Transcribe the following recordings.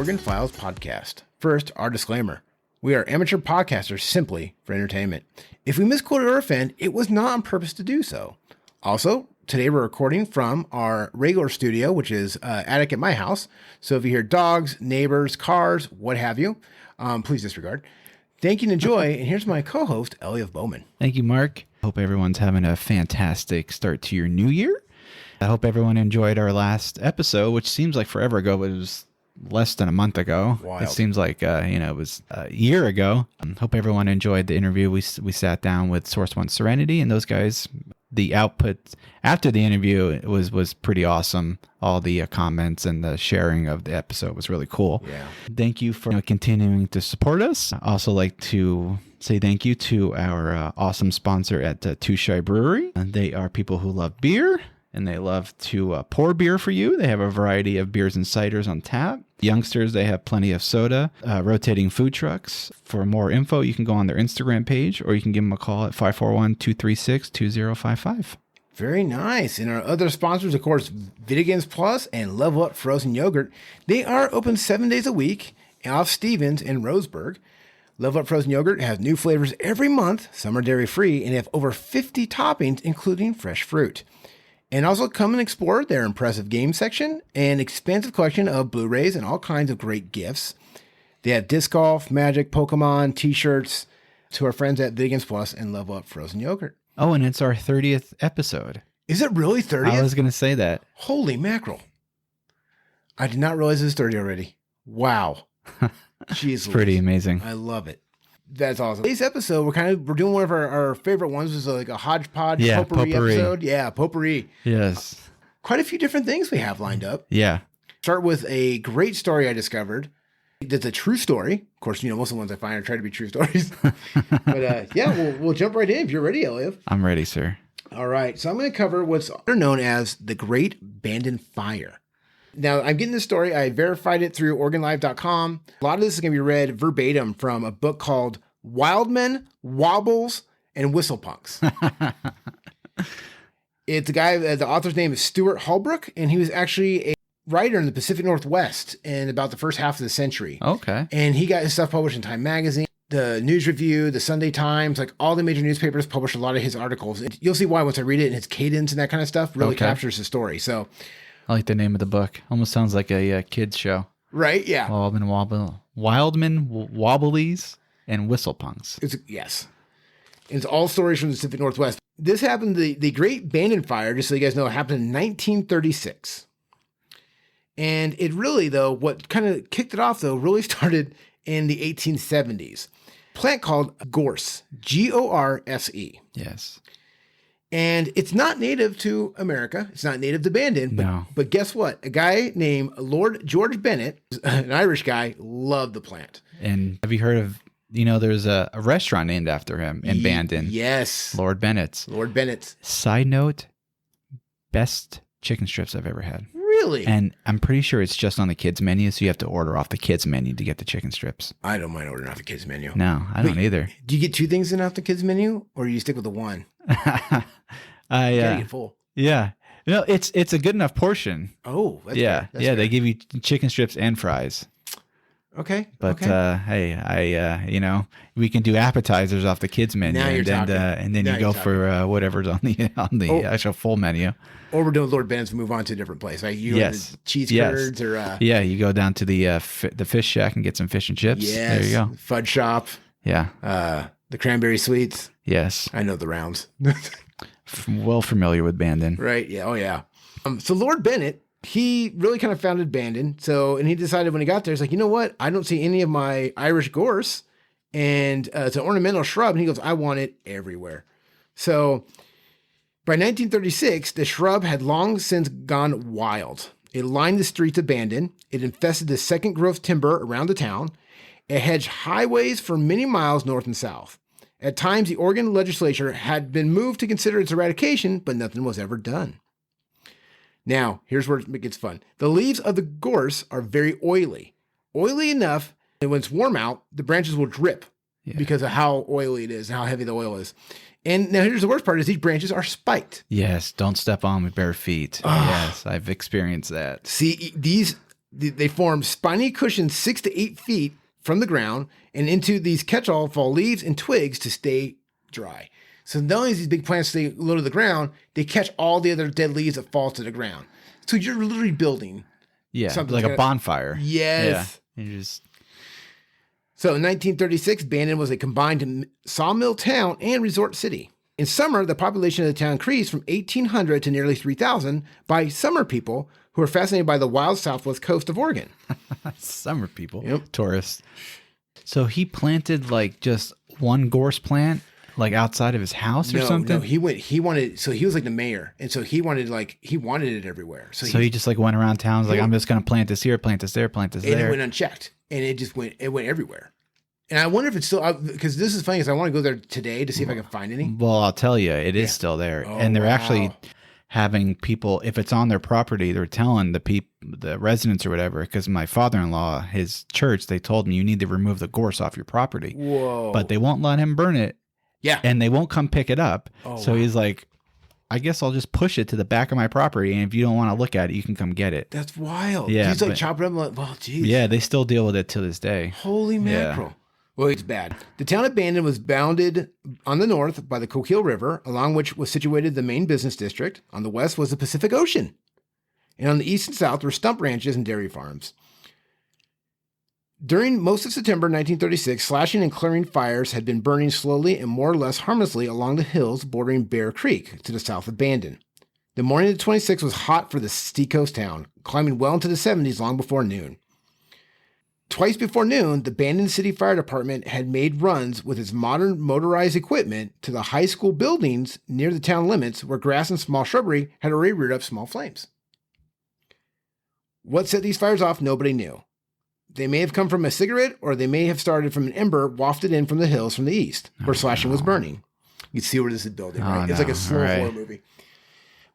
Oregon Files podcast. First, our disclaimer. We are amateur podcasters simply for entertainment. If we misquoted or offend, it was not on purpose to do so. Also, today we're recording from our regular studio, which is attic at my house. So if you hear dogs, neighbors, cars, what have you, please disregard. Thank you and enjoy. And here's my co-host, Elliot Bowman. Thank you, Mark. Hope everyone's having a fantastic start to your new year. I hope everyone enjoyed our last episode, which seems like forever ago, but it was less than a month ago. Wild. It seems like, it was a year ago. Hope everyone enjoyed the interview. We sat down with Source One Serenity, and those guys, the output after the interview was pretty awesome. All the comments and the sharing of the episode was really cool. Yeah. Thank you for continuing to support us. I also like to say thank you to our awesome sponsor at Touche Brewery. They are people who love beer, and they love to pour beer for you. They have a variety of beers and ciders on tap. Youngsters, they have plenty of soda, rotating food trucks. For more info, you can go on their Instagram page, or you can give them a call at 541-236-2055. Very nice. And our other sponsors, of course, Video Games Plus and Level Up Frozen Yogurt. They are open 7 days a week off Stevens in Roseburg. Level Up Frozen Yogurt has new flavors every month. Some are dairy-free, and they have over 50 toppings, including fresh fruit. And also come and explore their impressive game section and expansive collection of Blu-rays and all kinds of great gifts. They have disc golf, Magic, Pokemon, t-shirts to our friends at Video Games Plus and Level Up Frozen Yogurt. Oh, and it's our 30th episode. Is it really 30th? I was going to say that. Holy mackerel. I did not realize it was 30 already. Wow. Jeez, It's pretty amazing. I love it. That's awesome. Today's episode, we're doing one of our favorite ones. It's like a hodgepodge potpourri episode. Yeah, potpourri. Yes. Quite a few different things we have lined up. Yeah. Start with a great story I discovered. That's a true story. Of course, most of the ones I find are try to be true stories. But we'll jump right in if you're ready, Elliot. I'm ready, sir. All right. So I'm going to cover what's known as the Great Bandon Fire. Now, I'm getting this story. I verified it through OregonLive.com. A lot of this is going to be read verbatim from a book called Wildmen, Wobbles, and Whistlepunks. It's a guy, the author's name is Stuart Holbrook, and he was actually a writer in the Pacific Northwest in about the first half of the century. Okay. And he got his stuff published in Time Magazine, the News Review, the Sunday Times, like all the major newspapers published a lot of his articles. And you'll see why once I read it, and his cadence and that kind of stuff really captures the story. So I like the name of the book. Almost sounds like a kid's show. Right? Yeah. Wildman Wobblies and Whistlepunks. Yes. It's all stories from the Pacific Northwest. This happened, the Great Bandon Fire, just so you guys know, happened in 1936. And it really, though, what kind of kicked it off, though, really started in the 1870s. A plant called gorse, Gorse. Yes. And it's not native to America. It's not native to Bandon. But guess what? A guy named Lord George Bennett, an Irish guy, loved the plant. And have you heard of, there's a restaurant named after him in Bandon. Yes. Lord Bennett's. Lord Bennett's. Side note, best chicken strips I've ever had. Really? And I'm pretty sure it's just on the kids menu, so you have to order off the kids menu to get the chicken strips. I don't mind ordering off the kids menu. No, I don't either. Do you get two things in off the kids menu, or do you stick with the one? I gotta get full. Yeah. It's a good enough portion. Oh, that's yeah. fair. That's yeah, fair. they give you chicken strips and fries. Okay. But hey, we can do appetizers off the kids menu, Now you're talking. And then you go for whatever's on the actual full menu. Or we're doing Lord Bennett's, move on to a different place. Like you go to the cheese curds or yeah, you go down to the fish shack and get some fish and chips. Yes. There you go. Fudge shop. Yeah. The cranberry sweets. Yes. I know the rounds. Well familiar with Bandon. Right. Yeah. Oh yeah. So Lord Bennett, he really kind of founded Bandon. And he decided when he got there, he's like, you know what? I don't see any of my Irish gorse, and it's an ornamental shrub. And he goes, I want it everywhere. So by 1936, the shrub had long since gone wild. It lined the streets of Bandon. It infested the second growth timber around the town. It hedged highways for many miles north and south. At times, the Oregon legislature had been moved to consider its eradication, but nothing was ever done. Now, here's where it gets fun. The leaves of the gorse are very oily. Oily enough that when it's warm out, the branches will drip because of how oily it is, how heavy the oil is. And now here's the worst part is these branches are spiked. Yes, don't step on with bare feet. Yes, I've experienced that. See, these They form spiny cushions 6 to 8 feet from the ground, and into these catch-all fall leaves and twigs to stay dry. So not only does these big plants stay low to the ground, they catch all the other dead leaves that fall to the ground. So you're literally building something like a bonfire. Yes. Yeah. You just... So in 1936, Bandon was a combined sawmill town and resort city. In summer, the population of the town increased from 1,800 to nearly 3,000 by summer people who were fascinated by the wild southwest coast of Oregon. Summer people. Yep. Tourists. So he planted like just one gorse plant like outside of his house or something? No, he wanted, so he was like the mayor. And so he wanted it everywhere. So he just like went around town, like, I'm just going to plant this here, plant this there, plant this there. And it went unchecked. And it went everywhere. And I wonder if it's still, because this is funny, because I want to go there today to see if I can find any. Well, I'll tell you, it is still there. Oh, and they're actually having people, if it's on their property, they're telling the residents or whatever, because my father-in-law, his church, they told him you need to remove the gorse off your property. Whoa. But they won't let him burn it. Yeah. And they won't come pick it up. Oh, so he's like, I guess I'll just push it to the back of my property, and if you don't want to look at it, you can come get it. That's wild. Yeah. He's like chopping up, like, well, geez. Yeah, they still deal with it to this day. Holy mackerel. Yeah. Well, it's bad. The town of Bandon was bounded on the north by the Coquille River, along which was situated the main business district. On the west was the Pacific Ocean. And on the east and south were stump ranches and dairy farms. During most of September 1936, slashing and clearing fires had been burning slowly and more or less harmlessly along the hills bordering Bear Creek to the south of Bandon. The morning of the 26th was hot for the seacoast town, climbing well into the 70s long before noon. Twice before noon, the Bandon City Fire Department had made runs with its modern motorized equipment to the high school buildings near the town limits where grass and small shrubbery had already reared up small flames. What set these fires off, nobody knew. They may have come from a cigarette, or they may have started from an ember wafted in from the hills from the east, where slashing was burning. You can see where this is building, right? It's like a slow horror movie.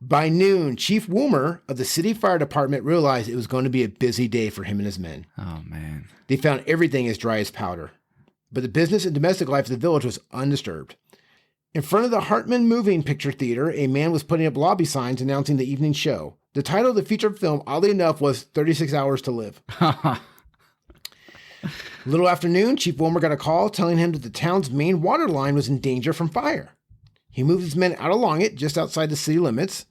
By noon, Chief Woomer of the city fire department realized it was going to be a busy day for him and his men. Oh, man. They found everything as dry as powder. But the business and domestic life of the village was undisturbed. In front of the Hartman Moving Picture Theater, a man was putting up lobby signs announcing the evening show. The title of the featured film, oddly enough, was 36 Hours to Live. A little afternoon, Chief Wilmer got a call telling him that the town's main water line was in danger from fire. He moved his men out along it, just outside the city limits.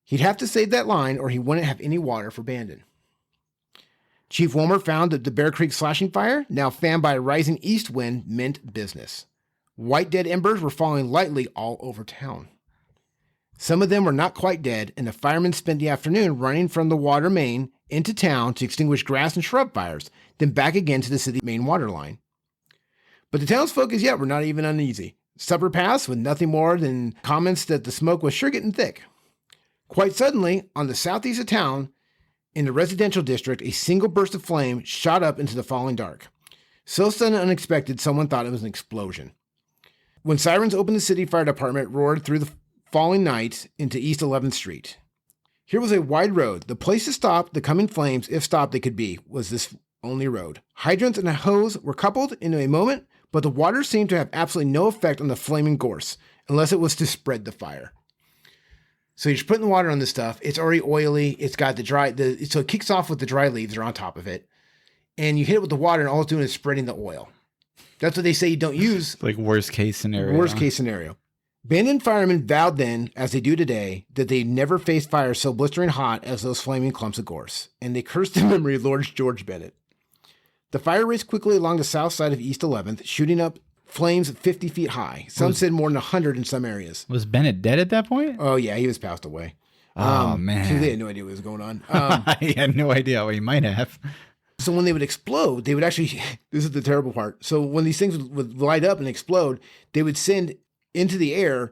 He'd have to save that line, or he wouldn't have any water for Bandon. Chief Wilmer found that the Bear Creek slashing fire, now fanned by a rising east wind, meant business. White dead embers were falling lightly all over town. Some of them were not quite dead, and the firemen spent the afternoon running from the water main into town to extinguish grass and shrub fires, then back again to the city main water line. But the townsfolk as yet were not even uneasy. Supper passed with nothing more than comments that the smoke was sure getting thick. Quite suddenly, on the southeast of town, in the residential district, a single burst of flame shot up into the falling dark. So sudden and unexpected, someone thought it was an explosion. When sirens opened, the city fire department roared through the falling night into East 11th Street. Here was a wide road. The place to stop the coming flames, if stopped they could be, was this only road. Hydrants and a hose were coupled into a moment, but the water seemed to have absolutely no effect on the flaming gorse, unless it was to spread the fire. So you're just putting the water on this stuff. It's already oily. It's got so it kicks off with the dry leaves that are on top of it. And you hit it with the water, and all it's doing is spreading the oil. That's what they say you don't use. Like worst case scenario. Worst case scenario. Bandon firemen vowed then, as they do today, that they never faced fire so blistering hot as those flaming clumps of gorse. And they cursed the memory of Lord George Bennett. The fire raced quickly along the south side of East 11th, shooting up flames 50 feet high. Some said more than 100 in some areas. Was Bennett dead at that point? Oh, yeah, he was passed away. Oh, man. They had no idea what was going on. I had no idea what he might have. So when they would explode, they would actually, this is the terrible part. So when these things would light up and explode, they would send into the air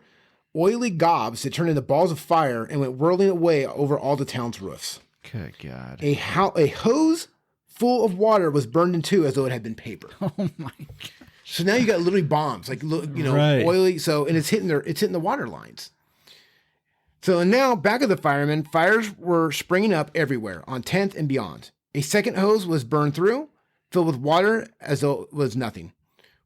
oily gobs that turned into balls of fire and went whirling away over all the town's roofs. Good God. A hose full of water was burned in two as though it had been paper. Oh, my God. So now you got literally bombs, like, right. Oily. So, and it's hitting the water lines. So, and now back of the firemen, fires were springing up everywhere on 10th and beyond. A second hose was burned through, filled with water as though it was nothing.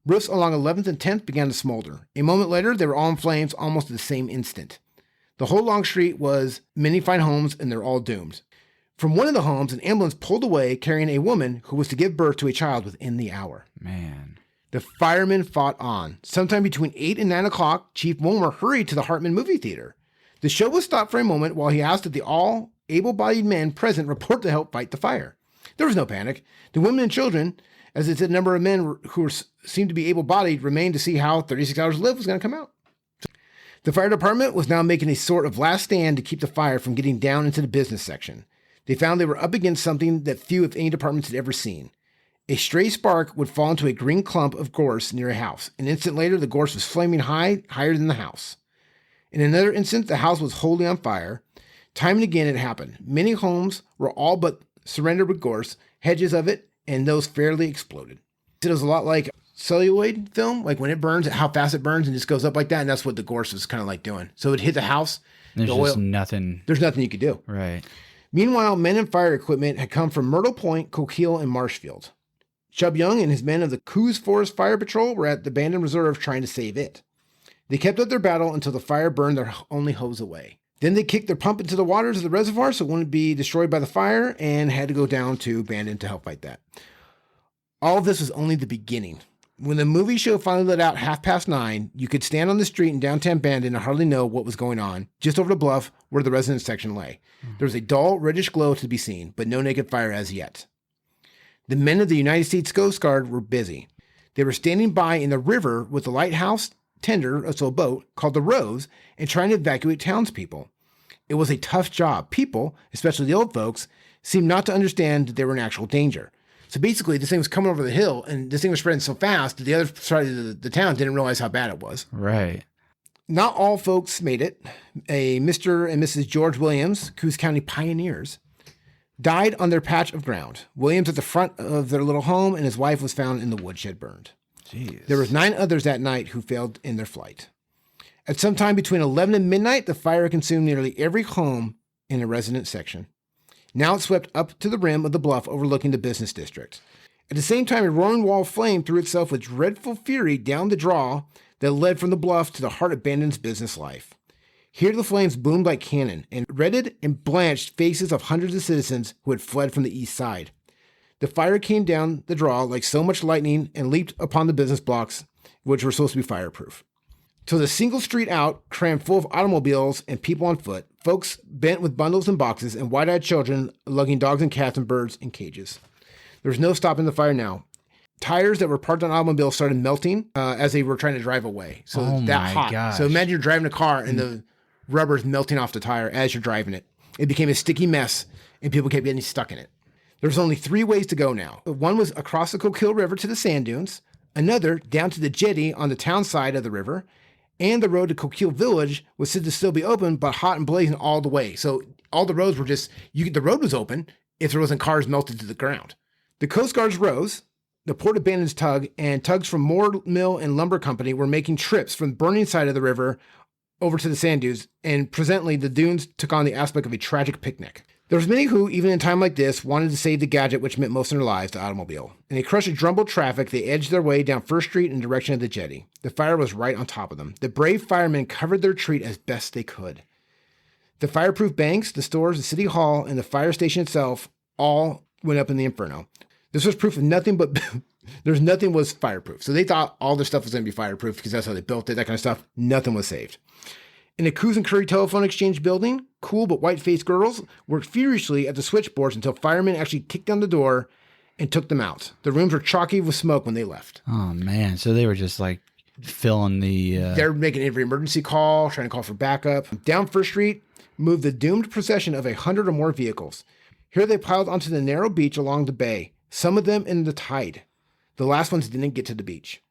Roofs along 11th and 10th began to smolder. A moment later, they were all in flames almost at the same instant. The whole long street was many fine homes, and they're all doomed. From one of the homes, an ambulance pulled away carrying a woman who was to give birth to a child within the hour. Man. The firemen fought on. Sometime between 8 and 9 o'clock, Chief Wilmer hurried to the Hartman movie theater. The show was stopped for a moment while he asked that the all able-bodied men present report to help fight the fire. There was no panic. The women and children, as it said, a number of men who seemed to be able-bodied, remained to see how 36 Hours to Live was going to come out. The fire department was now making a sort of last stand to keep the fire from getting down into the business section. They found they were up against something that few, if any, departments had ever seen. A stray spark would fall into a green clump of gorse near a house. An instant later, the gorse was flaming higher than the house. In another instant, the house was wholly on fire. Time and again it happened. Many homes were all but surrendered with gorse, hedges of it, and those fairly exploded. It was a lot like celluloid film, like when it burns, how fast it burns and just goes up like that, and that's what the gorse was kind of like doing. So it hit the house. There's just nothing. There's nothing you could do. Right. Meanwhile, men and fire equipment had come from Myrtle Point, Coquille, and Marshfield. Chub Young and his men of the Coos Forest Fire Patrol were at the Bandon Reserve trying to save it. They kept up their battle until the fire burned their only hose away. Then they kicked their pump into the waters of the reservoir so it wouldn't be destroyed by the fire and had to go down to Bandon to help fight that. All of this was only the beginning. When the movie show finally let out 9:30, you could stand on the street in downtown Bandon and hardly know what was going on, just over the bluff where the residence section lay. There was a dull, reddish glow to be seen, but no naked fire as yet. The men of the United States Coast Guard were busy. They were standing by in the river with the lighthouse tender, so a boat, called the Rose, and trying to evacuate townspeople. It was a tough job. People, especially the old folks, seemed not to understand that they were in actual danger. So basically, this thing was coming over the hill, and this thing was spreading so fast that the other side of the town didn't realize how bad it was. Right. Not all folks made it. A Mr. and Mrs. George Williams, Coos County pioneers, died on their patch of ground. Williams at the front of their little home, and his wife was found in the woodshed burned. Jeez. There was 9 others that night who failed in their flight. At some time between 11 and midnight, the fire consumed nearly every home in the residence section. Now it swept up to the rim of the bluff overlooking the business district. At the same time, a roaring wall of flame threw itself with dreadful fury down the draw that led from the bluff to the heart of Bandon's business life. Here the flames boomed like cannon and reddened and blanched faces of hundreds of citizens who had fled from the east side. The fire came down the draw like so much lightning and leaped upon the business blocks, which were supposed to be fireproof. So the single street out, crammed full of automobiles and people on foot, folks bent with bundles and boxes, and wide-eyed children lugging dogs and cats and birds in cages. There was no stopping the fire now. Tires that were parked on automobiles started melting as they were trying to drive away. So that hot. Gosh. So imagine you're driving a car and the rubber's melting off the tire as you're driving it. It became a sticky mess, and people kept getting stuck in it. There's only 3 ways to go now. One was across the Coquille River to the sand dunes, another down to the jetty on the town side of the river, and the road to Coquille Village was said to still be open, but hot and blazing all the way. So all the roads were just, the road was open if there wasn't cars melted to the ground. The Coast Guard's Rose, the Port of Bandon's tug, and tugs from Moore Mill and Lumber Company were making trips from the burning side of the river over to the sand dunes, and presently the dunes took on the aspect of a tragic picnic. There was many who, even in a time like this, wanted to save the gadget which meant most in their lives, the automobile. In a crush of jumbled traffic, they edged their way down First Street in the direction of the jetty. The fire was right on top of them. The brave firemen covered their retreat as best they could. The fireproof banks, the stores, the city hall, and the fire station itself all went up in the inferno. This was proof of nothing but nothing was fireproof. So they thought all their stuff was going to be fireproof because that's how they built it, that kind of stuff. Nothing was saved. In the Coos and Curry Telephone Exchange building, cool but white-faced girls worked furiously at the switchboards until firemen actually kicked down the door and took them out. The rooms were chalky with smoke when they left. Oh, man. So they were just like filling the... They're making every emergency call, trying to call for backup. Down First Street moved the doomed procession of 100 or more vehicles. Here they piled onto the narrow beach along the bay, some of them in the tide. The last ones didn't get to the beach.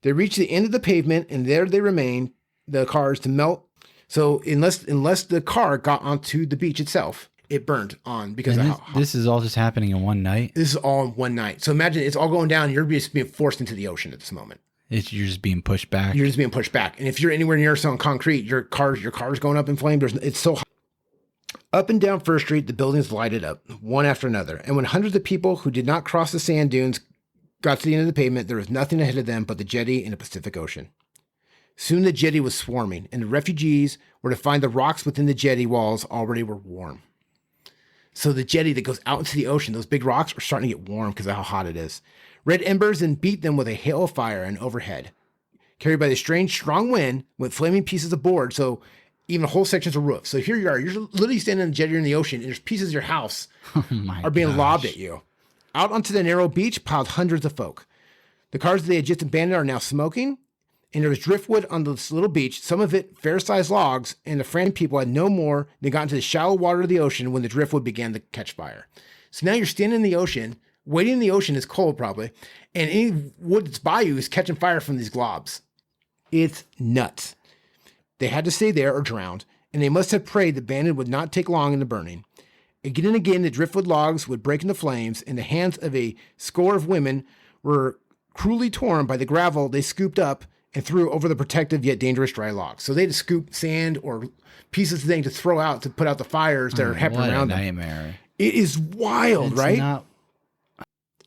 They reached the end of the pavement, and there they remained, the cars to melt. So unless the car got onto the beach itself, it burned on because of how hot. This is all just happening in one night? This is all in one night. So imagine it's all going down. You're just being forced into the ocean at this moment. You're just being pushed back. You're just being pushed back. And if you're anywhere near some concrete, your car's going up in flames. It's so hot. Up and down First Street, the buildings lighted up, one after another. And when hundreds of people who did not cross the sand dunes got to the end of the pavement, there was nothing ahead of them but the jetty and the Pacific Ocean. Soon the jetty was swarming, and the refugees were to find the rocks within the jetty walls already were warm. So the jetty that goes out into the ocean, those big rocks are starting to get warm because of how hot it is. Red embers then beat them with a hail of fire and overhead. Carried by the strange, strong wind, went flaming pieces of board, so even whole sections of roof. So here you are, you're literally standing in the jetty in the ocean, and there's pieces of your house are being lobbed at you. Out onto the narrow beach piled hundreds of folk. The cars that they had just abandoned are now smoking, and there was driftwood on this little beach, some of it fair-sized logs, and the frantic people had no more than gotten to the shallow water of the ocean when the driftwood began to catch fire. So now you're standing in the ocean, waiting in the ocean, it's cold probably, and any wood that's by you is catching fire from these globs. It's nuts. They had to stay there or drowned, and they must have prayed that Bandon would not take long in the burning. Again and again, the driftwood logs would break into flames, and the hands of a score of women were cruelly torn by the gravel they scooped up and threw over the protective yet dangerous dry logs. So they had to scoop sand or pieces of thing to throw out to put out the fires that are happening around them. Nightmare. It is wild, right?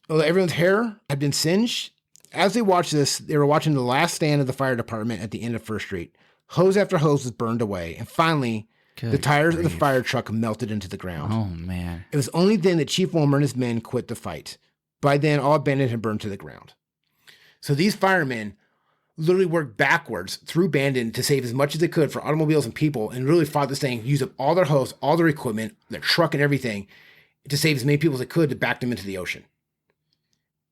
Well, everyone's hair had been singed. As they watched this, they were watching the last stand of the fire department at the end of First Street. Hose after hose was burned away, and finally, the tires of the fire truck melted into the ground. Oh, man. It was only then that Chief Wilmer and his men quit the fight. By then, all Bandon had burned to the ground. So these firemen literally worked backwards through Bandon to save as much as they could for automobiles and people, and really fought this thing, used up all their hose, all their equipment, their truck and everything, to save as many people as they could to back them into the ocean.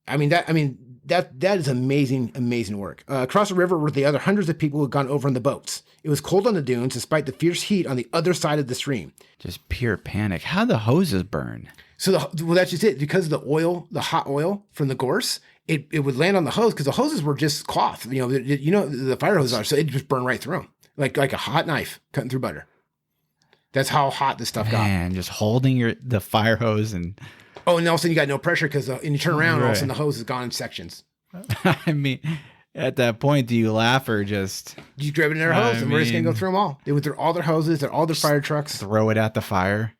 That is amazing, amazing work. Across the river were the other hundreds of people who had gone over in the boats. It was cold on the dunes, despite the fierce heat on the other side of the stream. Just pure panic. How'd the hoses burn? So that's just it. Because of the oil, the hot oil from the gorse, it would land on the hose because the hoses were just cloth. The fire hoses are, so it just burned right through them, like a hot knife cutting through butter. That's how hot this stuff got. Man, just holding the fire hose and. Oh, and all of a sudden you got no pressure because and you turn around, and all of a sudden the hose is gone in sections. I mean, at that point, do you laugh or just... You grab it in their hose, and we're just going to go through them all. They went through all their hoses, all their fire trucks. Throw it at the fire.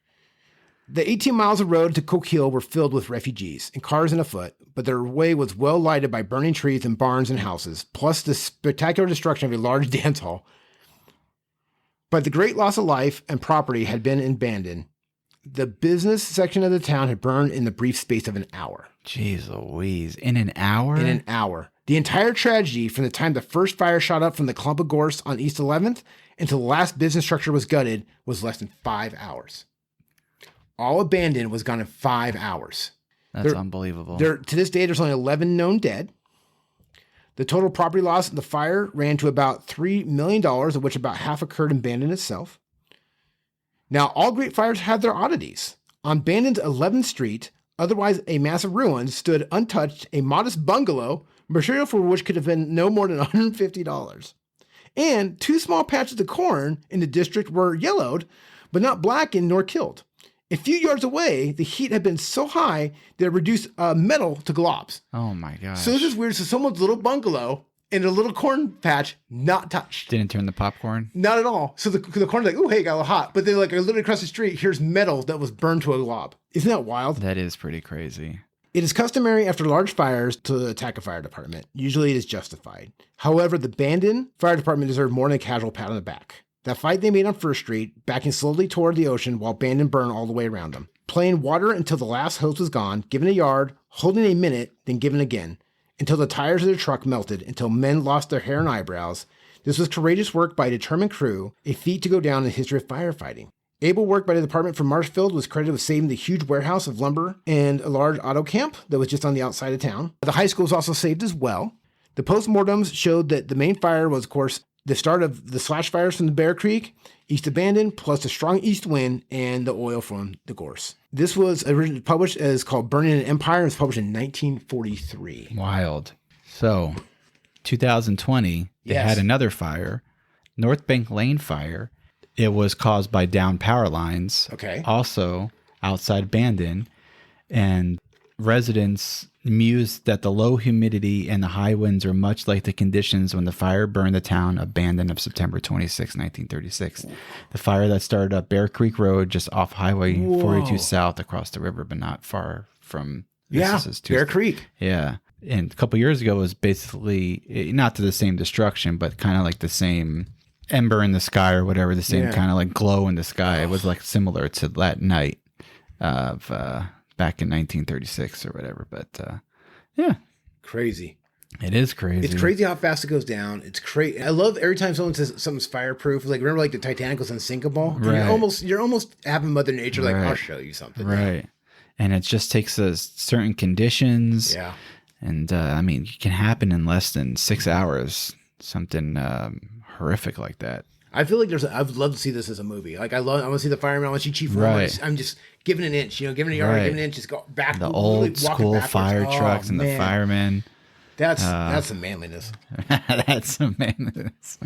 The 18 miles of road to Coquille were filled with refugees and cars and afoot, but their way was well lighted by burning trees and barns and houses, plus the spectacular destruction of a large dance hall. But the great loss of life and property had been in Bandon. The business section of the town had burned in the brief space of an hour. Jeez Louise. In an hour? In an hour. The entire tragedy from the time the first fire shot up from the clump of gorse on East 11th until the last business structure was gutted was less than 5 hours. All of Bandon was gone in 5 hours. That's unbelievable. To this day, there's only 11 known dead. The total property loss in the fire ran to about $3 million, of which about half occurred in Bandon itself. Now, all great fires have their oddities. On Bandon's 11th Street, otherwise a massive ruin, stood untouched a modest bungalow, material for which could have been no more than $150. And 2 small patches of corn in the district were yellowed, but not blackened nor killed. A few yards away, the heat had been so high that it reduced metal to globs. Oh my gosh. So this is weird. So someone's little bungalow in a little corn patch, not touched. Didn't turn the popcorn? Not at all. So the corn's like, oh, hey, it got a little hot. But then like literally across the street, here's metal that was burned to a glob. Isn't that wild? That is pretty crazy. It is customary after large fires to attack a fire department. Usually it is justified. However, the Bandon Fire Department deserved more than a casual pat on the back. That fight they made on First Street, backing slowly toward the ocean while Bandon burned all the way around them. Playing water until the last hose was gone, giving a yard, holding a minute, then giving again. Until the tires of their truck melted, until men lost their hair and eyebrows. This was courageous work by a determined crew, a feat to go down in the history of firefighting. Able work by the department from Marshfield was credited with saving the huge warehouse of lumber and a large auto camp that was just on the outside of town. The high school was also saved as well. The postmortems showed that the main fire was, of course, the start of the slash fires from the Bear Creek, east of Bandon, plus the strong east wind and the oil from the gorse. This was originally published as called Burning an Empire. It was published in 1943. Wild. So, 2020, they had another fire, North Bank Lane fire. It was caused by downed power lines. Okay. Also, outside Bandon, and residents mused that the low humidity and the high winds are much like the conditions when the fire burned the town of Bandon of September 26, 1936. The fire that started up Bear Creek Road just off Highway 42 South across the river, but not far from Bear Creek. Yeah. And a couple years ago, it was basically not to the same destruction, but kind of like the same ember in the sky or whatever, the same kind of like glow in the sky. It was like similar to that night. of back in 1936 or whatever. But yeah, Crazy. it is crazy. It's crazy how fast it goes down. It's crazy. I love every time someone says something's fireproof. Like remember, like the Titanic was unsinkable. And Right. You're almost having Mother Nature. Like Right. I'll show you something. Right. And it just takes certain conditions. Yeah. And I mean, it can happen in less than 6 hours. Something horrific like that. I feel like I'd love to see this as a movie. Like I want to see the fireman. I want to see Chief. Right. I'm just giving an inch. Giving a yard, Right. giving an inch. Just go back. The really old walking school backwards. fire Oh, trucks and the man. firemen. That's some manliness. That's a manliness.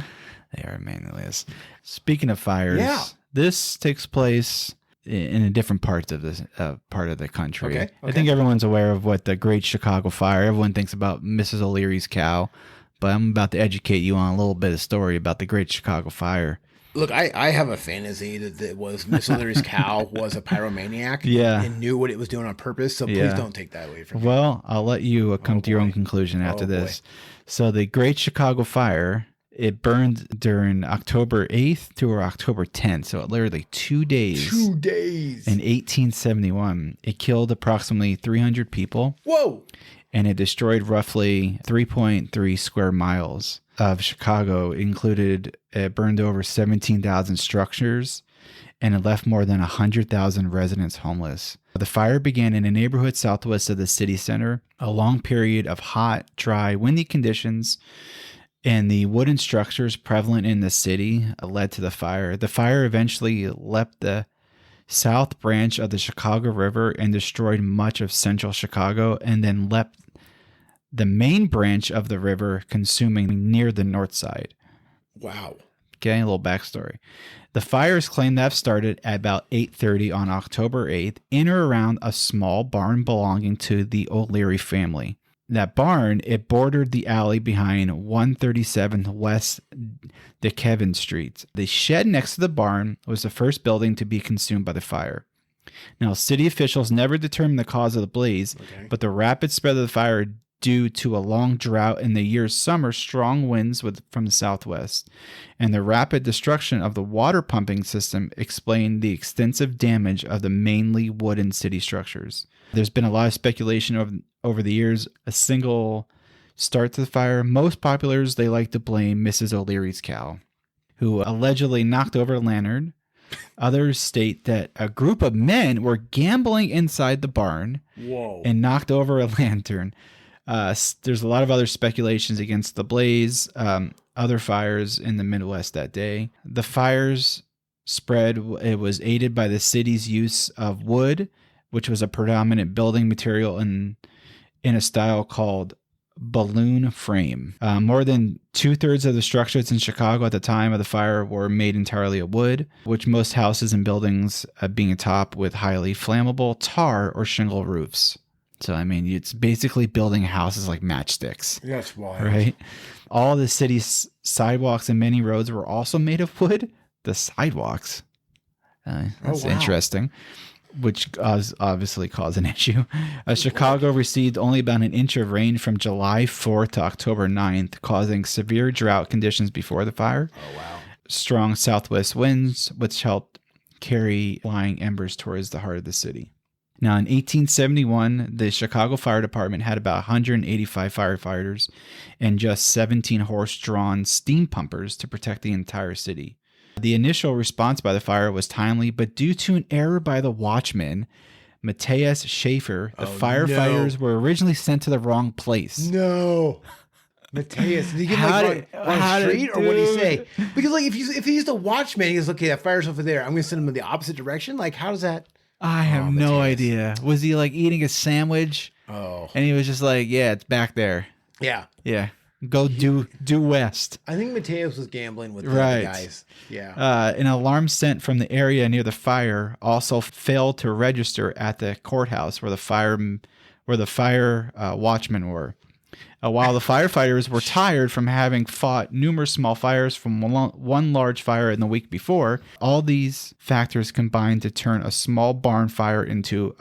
They are manliness. Speaking of fires, Yeah. this takes place in a different part of this part of the country. Okay, I think everyone's aware of what the Great Chicago Fire. Everyone thinks about Mrs. O'Leary's cow, but I'm about to educate you on a little bit of story about the Great Chicago Fire. Look, I have a fantasy that it was Miss O'Leary's cow was a pyromaniac. Yeah. And knew what it was doing on purpose. So please Yeah. don't take that away from me. Well, I'll let you come to your own conclusion after Oh, this. So the Great Chicago Fire, it burned during October 8th to October 10th. So literally 2 days. 2 days. In 1871, it killed approximately 300 people, Whoa. and it destroyed roughly 3.3 square miles of Chicago. It burned over 17,000 structures, and it left more than 100,000 residents homeless. The fire began in a neighborhood southwest of the city center. A long period of hot, dry, windy conditions and the wooden structures prevalent in the city led to the fire. The fire eventually leapt the south branch of the Chicago River and destroyed much of central Chicago, and then leapt the main branch of the river, consuming near the north side. Wow. Okay, a little backstory. The fires claimed to have started at about 8:30 on October 8th in or around a small barn belonging to the O'Leary family. That barn, it bordered the alley behind 137th West DeKevin Street. The shed next to the barn was the first building to be consumed by the fire. Now, city officials never determined the cause of the blaze, but the rapid spread of the fire due to a long drought in the year's summer, strong winds from the southwest, and the rapid destruction of the water pumping system explained the extensive damage of the mainly wooden city structures. There's been a lot of speculation over the years, a single start to the fire. Most populars, they like to blame Mrs. O'Leary's cow, who allegedly knocked over a lantern. Others state that a group of men were gambling inside the barn and knocked over a lantern. There's a lot of other speculations against the blaze, other fires in the Midwest that day. The fires spread, it was aided by the city's use of wood, which was a predominant building material in a style called balloon frame. More than 2/3 of the structures in Chicago at the time of the fire were made entirely of wood, which most houses and buildings being topped with highly flammable tar or shingle roofs. So, I mean, it's basically building houses like matchsticks. That's wild. Right? All the city's sidewalks and many roads were also made of wood. The sidewalks. That's interesting. Which obviously caused an issue. Chicago received only about an inch of rain from July 4th to October 9th, causing severe drought conditions before the fire. Oh, wow. Strong southwest winds, which helped carry flying embers towards the heart of the city. Now, in 1871, the Chicago Fire Department had about 185 firefighters and just 17 horse-drawn steam pumpers to protect the entire city. The initial response by the fire was timely, but due to an error by the watchman, Matthias Schaefer, the firefighters were originally sent to the wrong place. No. Matthias, did he get wrong street, or what did he say? Because like if he's the watchman, he goes, okay, that fire's over there. I'm going to send him in the opposite direction. Like, how does that? I have no idea. Was he like eating a sandwich? Oh. And he was just like, yeah, it's back there. Yeah. Yeah. Go due west. I think Matthias was gambling with the other guys. Yeah. An alarm sent from the area near the fire also failed to register at the courthouse where the fire watchmen were. While the firefighters were tired from having fought numerous small fires from one large fire in the week before, all these factors combined to turn a small barn fire into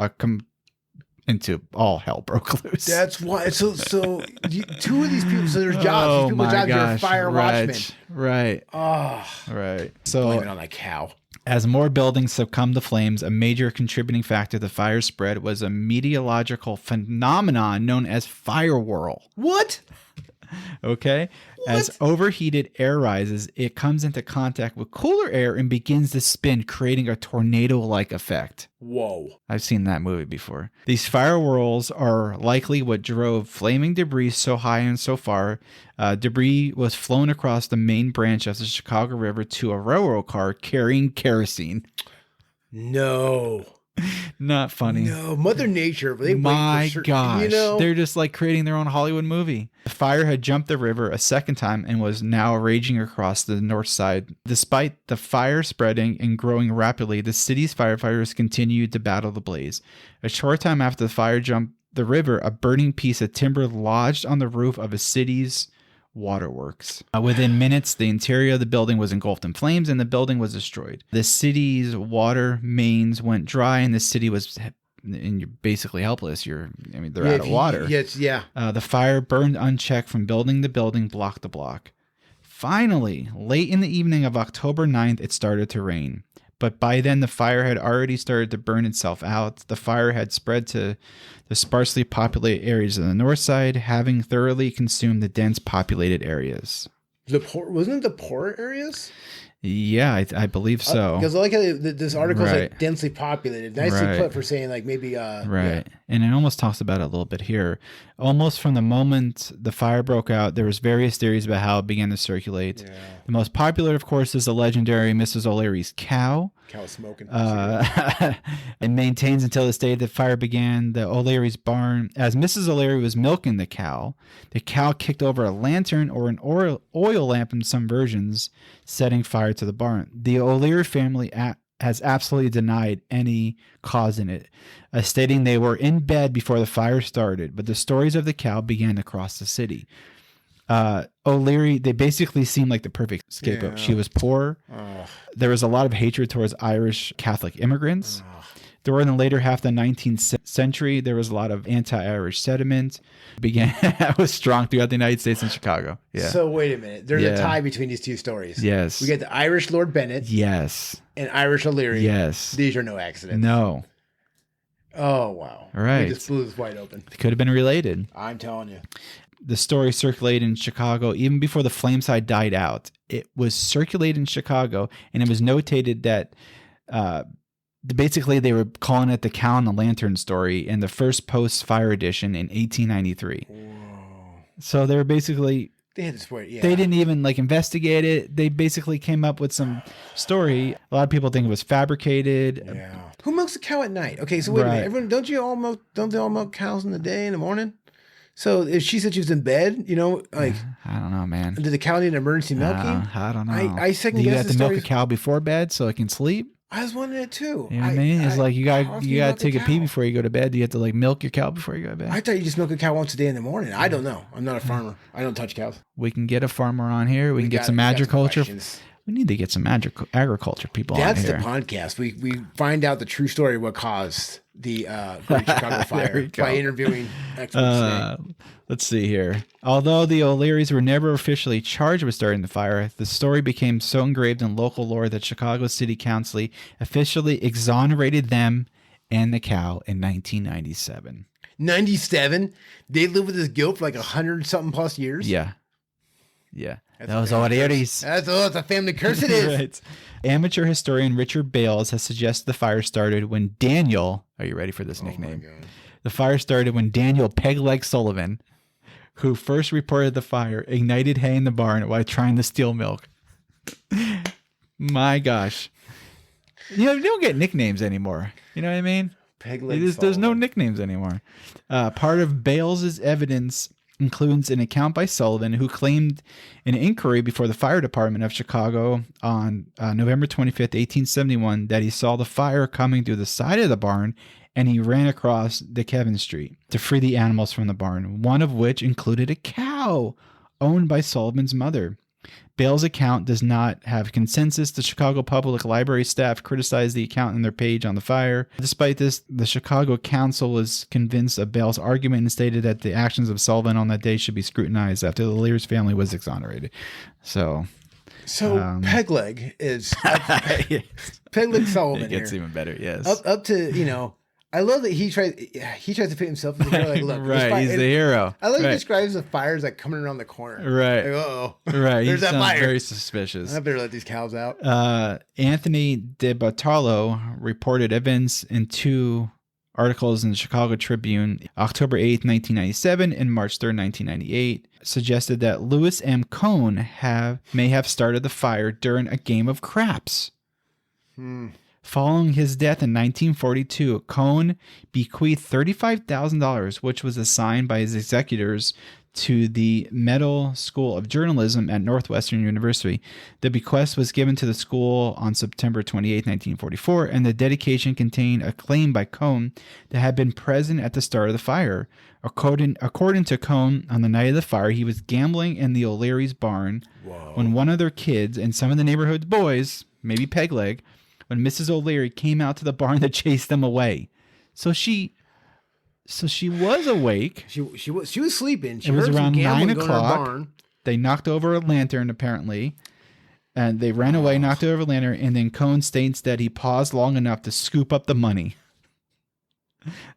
all hell broke loose. That's why. So two of these people. So there's jobs. These people's jobs are fire watchmen. Right. Oh, Right. So blame it on that cow. As more buildings succumbed to flames, a major contributing factor to the fire spread was a meteorological phenomenon known as fire whirl. What? Okay? As overheated air rises, it comes into contact with cooler air and begins to spin, creating a tornado-like effect. Whoa. I've seen that movie before. These fire whirls are likely what drove flaming debris so high and so far. Debris was flown across the main branch of the Chicago River to a railroad car carrying kerosene. No. Not funny. No, Mother Nature. My gosh. They're just like creating their own Hollywood movie. The fire had jumped the river a second time and was now raging across the north side. Despite the fire spreading and growing rapidly, the city's firefighters continued to battle the blaze. A short time after the fire jumped the river, a burning piece of timber lodged on the roof of a city's waterworks. Within minutes, the interior of the building was engulfed in flames and the building was destroyed. The city's water mains went dry and the city was, and you're basically helpless. They're out of water. Yes, yeah. The fire burned unchecked from building to building, block to block. Finally, late in the evening of October 9th, it started to rain. But by then, the fire had already started to burn itself out. The fire had spread to the sparsely populated areas of the north side, having thoroughly consumed the dense populated areas. Wasn't it the poor areas? Yeah, I believe so. Because I like how this article is like densely populated. Nicely put for saying like maybe. Right. Yeah. And it almost talks about it a little bit here. Almost from the moment the fire broke out, there was various theories about how it began to circulate. Yeah. The most popular, of course, is the legendary Mrs. O'Leary's cow. Cow smoking. It maintains until this day that fire began the O'Leary's barn. As Mrs. O'Leary was milking the cow kicked over a lantern or an oil lamp in some versions, setting fire to the barn. The O'Leary family has absolutely denied any cause in it, stating they were in bed before the fire started, but the stories of the cow began to cross the city. O'Leary, they basically seemed like the perfect scapegoat. Yeah. She was poor. There was a lot of hatred towards Irish Catholic immigrants. During the later half of the 19th century, there was a lot of anti-Irish sentiment. Was strong throughout the United States and Chicago. Yeah. So wait a minute. There's a tie between these two stories. Yes. We get the Irish Lord Bennett. Yes. And Irish O'Leary. Yes. These are no accidents. No. Oh, wow. Right. We just blew this wide open. It could have been related. I'm telling you. The story circulated in Chicago even before the flame side died out. It was circulated in Chicago, and it was notated that basically they were calling it the Cow and the Lantern story in the first post-fire edition in 1893. Whoa. So they were basically... They had to swear, yeah. They didn't even investigate it. They basically came up with some story. A lot of people think it was fabricated. Yeah. Who milks a cow at night? Okay, so wait a minute. Everyone, don't they all milk cows in the day, in the morning? So if she said she was in bed, I don't know, man. Did the cow need emergency milking? I don't know. I second Do you guess have to milk a cow before bed so it can sleep? I was wondering it too. You know what I mean? It's like you got to take a pee before you go to bed. Do you have to milk your cow before you go to bed? I thought you just milk a cow once a day in the morning. I don't know. I'm not a farmer. I don't touch cows. We can get a farmer on here. We can get some agriculture. We need to get some agriculture people on here. That's the podcast. We find out the true story of what caused the Great Chicago Fire by interviewing experts. Let's see here. Although the O'Learys were never officially charged with starting the fire, the story became so engraved in local lore that Chicago City Council officially exonerated them and the cow in 1997. 97? They lived with this guilt for 100-something plus years? Yeah. Yeah. Those O'Learys. That's a family curse it is. Right. Amateur historian Richard Bales has suggested the fire started when Daniel, are you ready for this nickname? The fire started when Daniel Pegleg Sullivan, who first reported the fire, ignited hay in the barn while trying to steal milk. My gosh. You don't get nicknames anymore. You know what I mean? There's no nicknames anymore. Part of Bales' evidence includes an account by Sullivan, who claimed an inquiry before the fire department of Chicago on November 25th, 1871, that he saw the fire coming through the side of the barn, and he ran across the Kevin Street to free the animals from the barn, one of which included a cow owned by Sullivan's mother. Bale's account does not have consensus. The Chicago Public Library staff criticized the account in their page on the fire. Despite this, the Chicago Council was convinced of Bale's argument and stated that the actions of Sullivan on that day should be scrutinized after the Lear's family was exonerated. So, So Peg Leg is Peg Leg Sullivan. It gets here. even better. Yes. Up to I love that he tries to put himself as a hero. Like, look, right, he's the hero. I like he describes the fires like coming around the corner. Right. Like, uh-oh. Right. There's that fire. Very suspicious. I better let these cows out. Anthony De Bartolo reported events in 2 articles in the Chicago Tribune, October 8th, 1997 and March 3rd, 1998, suggested that Louis M. Cohn may have started the fire during a game of craps. Following his death in 1942, Cohn bequeathed $35,000, which was assigned by his executors to the Medill School of Journalism at Northwestern University. The bequest was given to the school on September 28, 1944, and the dedication contained a claim by Cohn that had been present at the start of the fire. According to Cohn, on the night of the fire, he was gambling in the O'Leary's barn when one of their kids and some of the neighborhood's boys, maybe Peg Leg, when Mrs. O'Leary came out to the barn to chase them away. So she was awake. She was sleeping. It was around 9 o'clock. They knocked over a lantern, apparently, and they ran away, knocked over a lantern, and then Cohn states that he paused long enough to scoop up the money.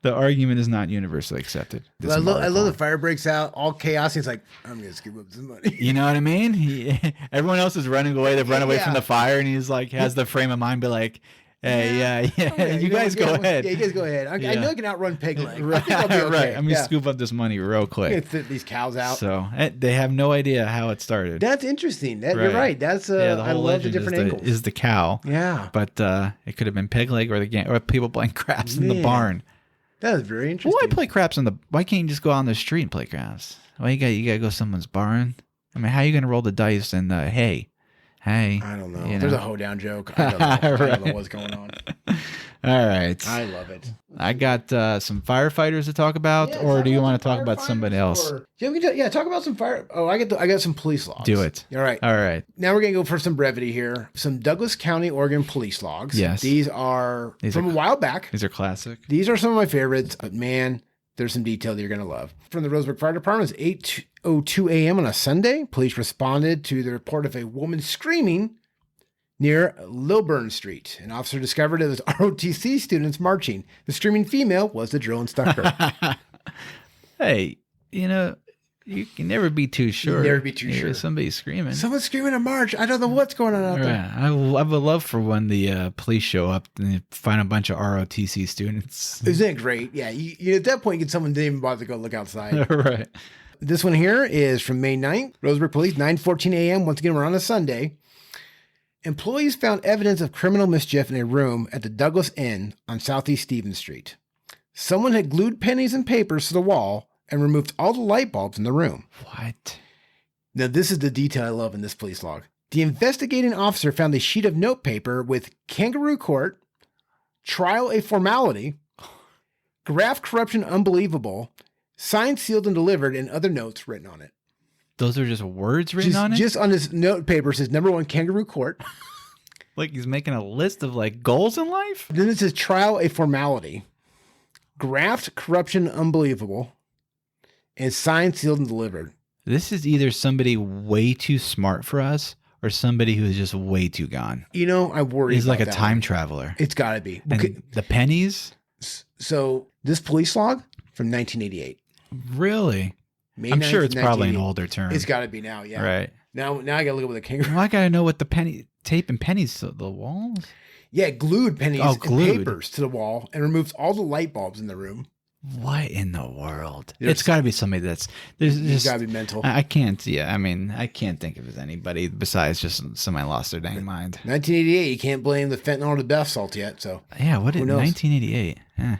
The argument is not universally accepted. I love the fire breaks out, all chaos. He's like, I'm going to scoop up some money. You know what I mean? Everyone else is running away. They've run away from the fire, and he's like, has the frame of mind, be like, hey, yeah, you guys go ahead. Yeah, you guys go ahead. I know I can outrun Peg Leg. Right, I think I'll be okay. Right. I'm going to scoop up this money real quick. I'm going to fit these cows out. So they have no idea how it started. That's interesting. You're right. That's the whole I love the different angles. Is the cow. Yeah. But it could have been Peg Leg or people playing craps in the barn. That is very interesting. Why play craps why can't you just go out on the street and play craps? Why you gotta go to someone's barn? I mean, how are you gonna roll the dice and hay? Hey, I don't know. There's a hoedown joke. I don't know. I don't know what's going on. All right. I love it. I got some firefighters to talk about, or do you want to talk about somebody else? Talk about some fire. Oh, I got some police logs. Do it. All right. All right. Now we're gonna go for some brevity here. Some Douglas County, Oregon police logs. Yes. These are from a while back. These are classic. These are some of my favorites, but man, there's some detail that you're gonna love. From the Roseburg Fire Department, it's 8:02 a.m. on a Sunday. Police responded to the report of a woman screaming near Lilburn Street. An officer discovered it was ROTC students marching. The screaming female was the drill instructor. Hey, you can never be too sure. Never be too sure. Somebody's screaming. Someone's screaming a march. I don't know what's going on out there. I would love for when the police show up and they find a bunch of ROTC students. Isn't it great? Yeah. You at that point, you get someone didn't even bother to go look outside. Right. This one here is from May 9th. Roseburg Police, 9:14 a.m. Once again, we're on a Sunday. Employees found evidence of criminal mischief in a room at the Douglas Inn on Southeast Stevens Street. Someone had glued pennies and papers to the wall and removed all the light bulbs in the room. What? Now, this is the detail I love in this police log. The investigating officer found a sheet of notepaper with Kangaroo Court, Trial a Formality, Graft Corruption Unbelievable, signed, sealed, and delivered, and other notes written on it. Those are just words written on it? Just on his notepaper says number 1, Kangaroo Court. Like he's making a list of goals in life? Then it says Trial a Formality, Graft Corruption Unbelievable, and signed, sealed, and delivered. This is either somebody way too smart for us or somebody who is just way too gone. I worry He's about like a time traveler. It's got to be. And the pennies? So this police log from 1988. Really? I'm sure it's probably an older term. It's got to be now, yeah. Right. Now I got to look at what the Kangaroo. Well, I got to know what the tape and pennies to the walls? Yeah, glued pennies and papers to the wall and removed all the light bulbs in the room. What in the world? It's got to be somebody that's... It's got to be mental. I can't, I can't think of anybody besides just somebody lost their dang mind. 1988, you can't blame the fentanyl or the bath salt yet, so... Yeah, what is 1988? Yeah.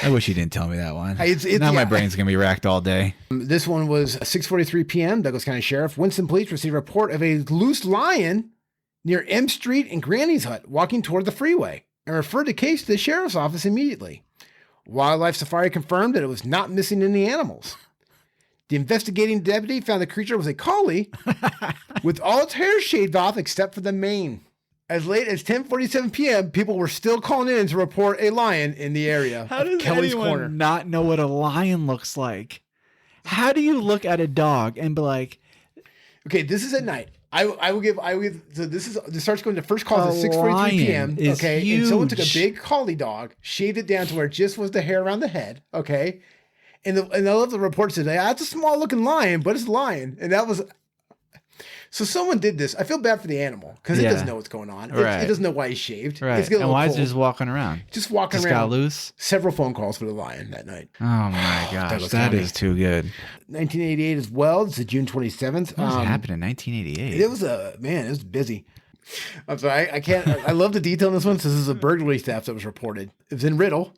I wish you didn't tell me that one. Now my brain's going to be racked all day. This one was 6:43 p.m. Douglas County Sheriff. Winston Police received a report of a loose lion near M Street and Granny's Hut walking toward the freeway and referred the case to the sheriff's office immediately. Wildlife Safari confirmed that it was not missing any animals. The investigating deputy found the creature was a collie with all its hair shaved off except for the mane. As late as 10:47 p.m., people were still calling in to report a lion in the area. How does Kelly's anyone Corner. not know what a lion looks like? How do you look at a dog and be like, Okay, this is at night. I will give. So this starts going to first calls at 6:43 p.m. Okay, huge. and someone took a big collie dog, shaved it down to where it just was the hair around the head. Okay, and I love the report today. That's a small looking lion, but it's a lion, and that was. So someone did this. I feel bad for the animal because it doesn't know what's going on. Right. It doesn't know why he's shaved. Right. It's And why is it just walking around? Just walking just around. Got loose. Several phone calls for the lion that night. Oh my gosh, that is too good. 1988 as well. It's June 27th. What happened in 1988? It was it was busy. I'm sorry, I can't. I love the detail in this one. So this is a burglary theft that was reported. It was in Riddle.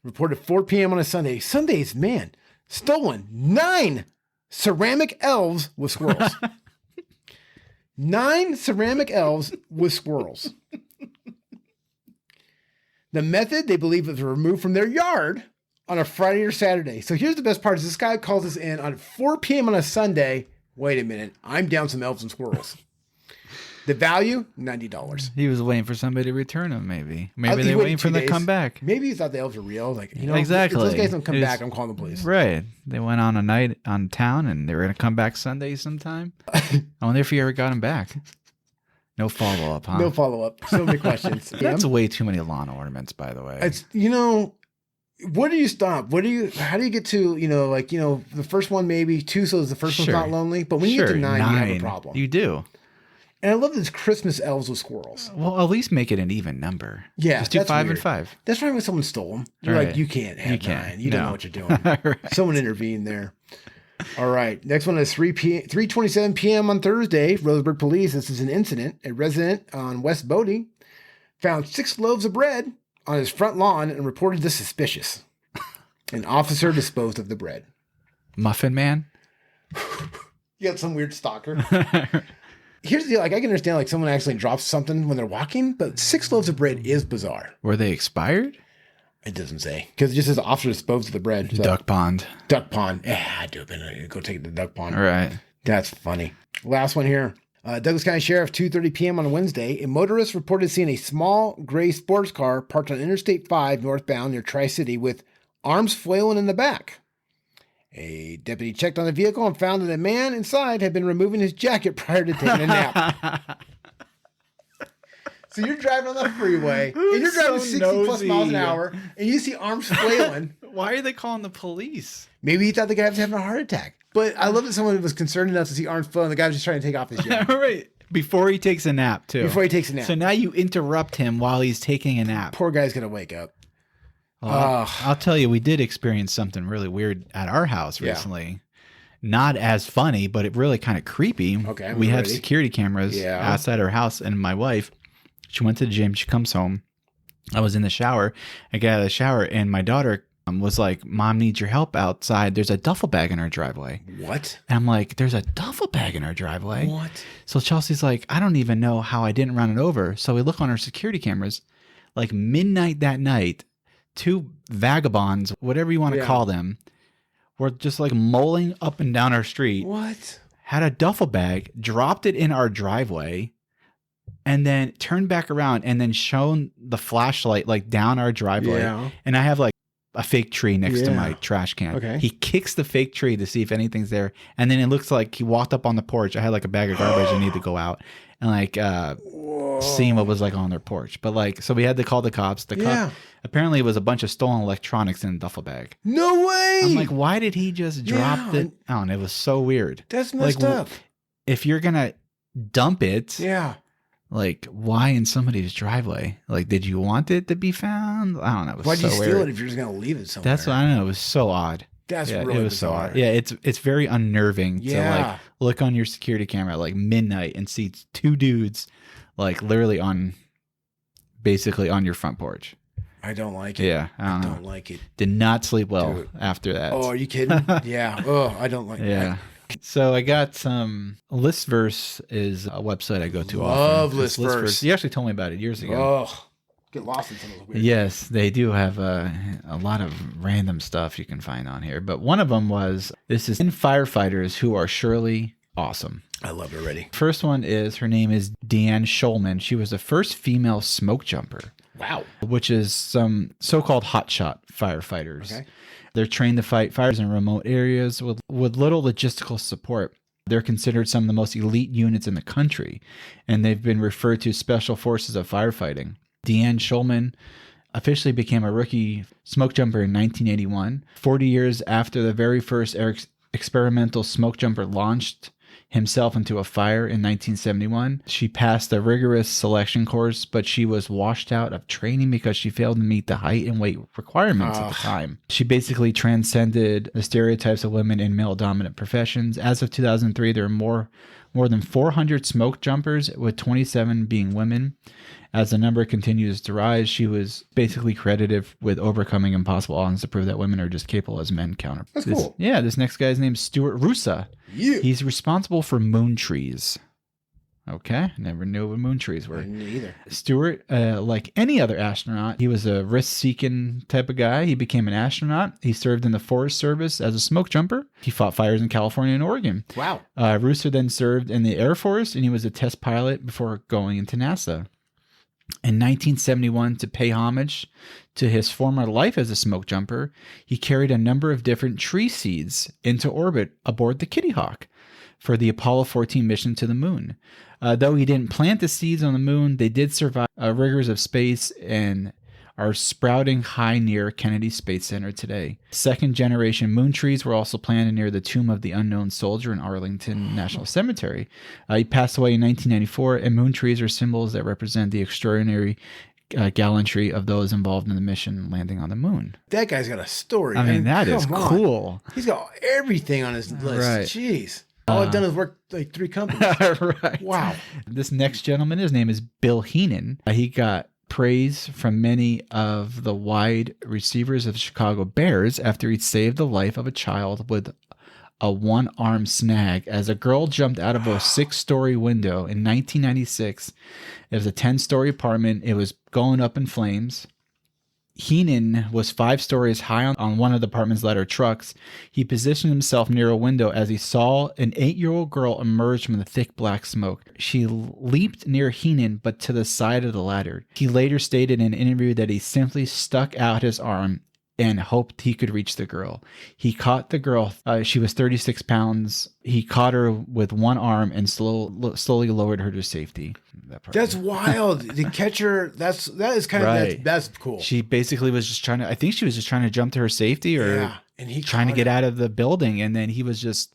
Reported 4 p.m. on a Sunday. Sundays, man, stolen 9 ceramic elves with squirrels. 9 ceramic elves with squirrels. The method, they believe, was removed from their yard on a Friday or Saturday. So here's the best part. Is this guy calls us in on 4 p.m. on a Sunday. Wait a minute. I'm down some elves and squirrels. The value, $90. He was waiting for somebody to return them, maybe. Maybe they're waiting for them to come back. Maybe he thought the elves were real. Like, exactly. If those guys don't come back, I'm calling the police. Right. They went on a night on town and they were going to come back Sunday sometime. I wonder if he ever got them back. No follow-up, huh? No follow-up. So many questions. That's way too many lawn ornaments, by the way. It's, where do you stop? How do you get to, the first one, maybe 2, so the first one's not lonely. But when you get to 9, you have a problem. You do. And I love this Christmas elves with squirrels. Well, at least make it an even number. Yeah. Just do 5 and 5. That's right when someone stole them. You're like, you can't have 9. You don't know what you're doing. Right. Someone intervened there. All right. Next one is 3:27 p.m. on Thursday. Roseburg police. This is an incident. A resident on West Bodie found 6 loaves of bread on his front lawn and reported this suspicious. An officer disposed of the bread. Muffin Man? You got some weird stalker. Here's the deal. I can understand someone actually drops something when they're walking, but 6 loaves of bread is bizarre. Were they expired? It doesn't say. Because it just says officer disposed of the bread. So. Duck pond. Duck pond. Yeah, I do. Go take it to the duck pond. All right. That's funny. Last one here. Douglas County Sheriff, 2:30 p.m. on a Wednesday. A motorist reported seeing a small gray sports car parked on Interstate 5 northbound near Tri-City with arms flailing in the back. A deputy checked on the vehicle and found that a man inside had been removing his jacket prior to taking a nap. So you're driving on the freeway, and you're driving 60 plus miles an hour, and you see arms flailing. Why are they calling the police? Maybe he thought the guy was having a heart attack. But I love that someone was concerned enough to see arms flailing. The guy was just trying to take off his jacket. Right. Before he takes a nap, too. Before he takes a nap. So now you interrupt him while he's taking a nap. Poor guy's going to wake up. I'll tell you, we did experience something really weird at our house recently. Not as funny, but it really kind of creepy. Okay, we have security cameras outside our house, and my wife, she went to the gym. She comes home. I was in the shower. I got out of the shower, and my daughter was like, "Mom needs your help outside. There's a duffel bag in our driveway." What? And I'm like, "There's a duffel bag in our driveway?" What? So Chelsea's like, "I don't even know how I didn't run it over." So we look on our security cameras, like midnight that night. 2 vagabonds, whatever you want to call them, were just like mulling up and down our street. What? Had a duffel bag, dropped it in our driveway, and then turned back around and then shone the flashlight like down our driveway. Yeah. And I have like a fake tree next to my trash can. Okay. He kicks the fake tree to see if anything's there. And then it looks like he walked up on the porch. I had like a bag of garbage I need to go out and like seeing what was like on their porch. But like, so we had to call the cops. Apparently it was a bunch of stolen electronics in a duffel bag. No way. I'm like, why did he just drop it? Oh, and it was so weird. That's messed up. If you're going to dump it. Yeah. Like, why in somebody's driveway? Like, did you want it to be found? I don't know. Why'd you steal it if you're just going to leave it somewhere? That's what I don't know. It was so odd. That's really bizarre. So odd. Yeah, it's very unnerving to like look on your security camera at like midnight and see 2 dudes like literally basically on your front porch. I don't like it. Yeah, I don't like it. Did not sleep well after that. Oh, are you kidding? Yeah. Oh, I don't like it. Yeah. So I got some Listverse is a website I go to often. Love Listverse. You actually told me about it years ago. Oh, get lost in some of those weird Yes, they do have a lot of random stuff you can find on here. But one of them was, this is in firefighters who are surely awesome. I love it already. First one is, her name is Deanne Schulman. She was the first female smoke jumper. Wow. Which is some so-called hotshot firefighters. Okay. They're trained to fight fires in remote areas with little logistical support. They're considered some of the most elite units in the country, and they've been referred to Special Forces of Firefighting. Deanne Schulman officially became a rookie smoke jumper in 1981, 40 years after the very first experimental smoke jumper launched himself into a fire in 1971. She passed a rigorous selection course, but she was washed out of training because she failed to meet the height and weight requirements at the time. She basically transcended the stereotypes of women in male-dominant professions. As of 2003, there are more than 400 smoke jumpers, with 27 being women. As the number continues to rise, she was basically credited with overcoming impossible odds to prove that women are just capable as men counter. That's cool. Yeah, this next guy's named Stuart Rusa. Yeah. He's responsible for moon trees. Okay, never knew what moon trees were. I didn't either. Stuart, like any other astronaut, he was a risk-seeking type of guy. He became an astronaut. He served in the Forest Service as a smoke jumper. He fought fires in California and Oregon. Wow. Rusa then served in the Air Force, and he was a test pilot before going into NASA. In 1971, to pay homage to his former life as a smoke jumper, he carried a number of different tree seeds into orbit aboard the Kitty Hawk for the Apollo 14 mission to the moon. Though he didn't plant the seeds on the moon, they did survive rigors of space and are sprouting high near Kennedy Space Center today. Second-generation moon trees were also planted near the tomb of the unknown soldier in Arlington National Cemetery. He passed away in 1994, and moon trees are symbols that represent the extraordinary gallantry of those involved in the mission landing on the moon. That guy's got a story. I mean, that is cool. He's got everything on his list. Right. Jeez. All I've done is work like 3 companies. Right. Wow. This next gentleman, his name is Bill Heenan. He got praise from many of the wide receivers of the Chicago Bears after he saved the life of a child with a one-arm snag as a girl jumped out of a 6-story window in 1996. It was a 10-story apartment. It was going up in flames. Heenan was 5 stories high on one of the apartment's ladder trucks. He positioned himself near a window as he saw an 8-year-old girl emerge from the thick black smoke. She leaped near Heenan, but to the side of the ladder. He later stated in an interview that he simply stuck out his arm and hoped he could reach the girl. He caught the girl. She was 36 pounds. He caught her with one arm and slowly lowered her to safety. That's wild. The catcher, that is kind of, that's cool. She basically was just trying to, I think she was just trying to jump to her safety or and he trying to get out of the building. And then he was just,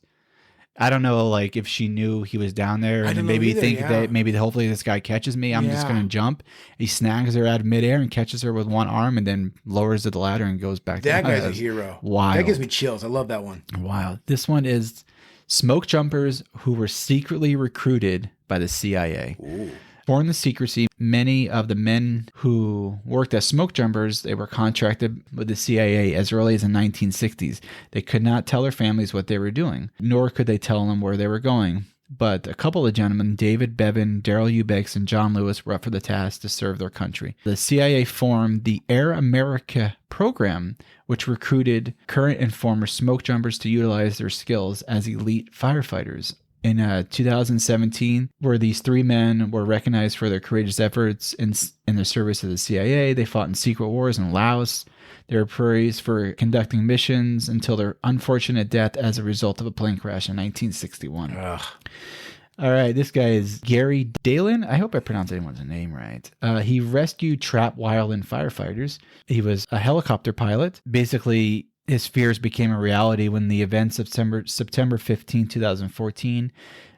I don't know, like if she knew he was down there and maybe that maybe hopefully this guy catches me. I'm just going to jump. He snags her out of midair and catches her with one arm and then lowers to the ladder and goes back. That guy's a hero. Wow. That gives me chills. I love that one. Wow. This one is smoke jumpers who were secretly recruited by the CIA. Ooh. Born in secrecy, many of the men who worked as smoke jumpers, they were contracted with the CIA as early as the 1960s. They could not tell their families what they were doing, nor could they tell them where they were going. But a couple of gentlemen, David Bevan, Daryl Eubanks, and John Lewis, were up for the task to serve their country. The CIA formed the Air America program, which recruited current and former smoke jumpers to utilize their skills as elite firefighters. In 2017, where these 3 men were recognized for their courageous efforts in the service of the CIA. They fought in secret wars in Laos. They were praised for conducting missions until their unfortunate death as a result of a plane crash in 1961. Ugh. All right, this guy is Gary Dalen. I hope I pronounced anyone's name right. He rescued trapped wildland firefighters. He was a helicopter pilot. Basically, his fears became a reality when the events of September 15, 2014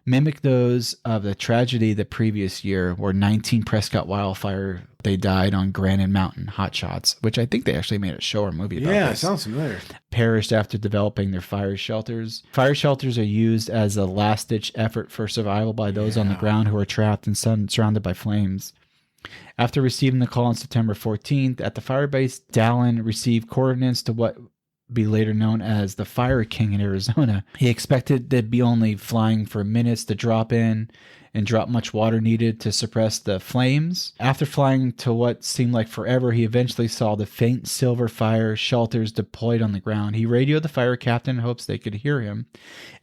mimicked those of the tragedy the previous year where 19 Prescott wildfire, they died on Granite Mountain Hot Shots, which I think they actually made a show or movie about. Yeah, this. It sounds familiar. Perished after developing their fire shelters. Fire shelters are used as a last-ditch effort for survival by those on the ground who are trapped and surrounded by flames. After receiving the call on September 14th at the fire base, Dallin received coordinates to what be later known as the Fire King in Arizona. He expected they'd be only flying for minutes to drop in and drop much water needed to suppress the flames. After flying to what seemed like forever, he eventually saw the faint silver fire shelters deployed on the ground. He radioed the fire captain in hopes they could hear him,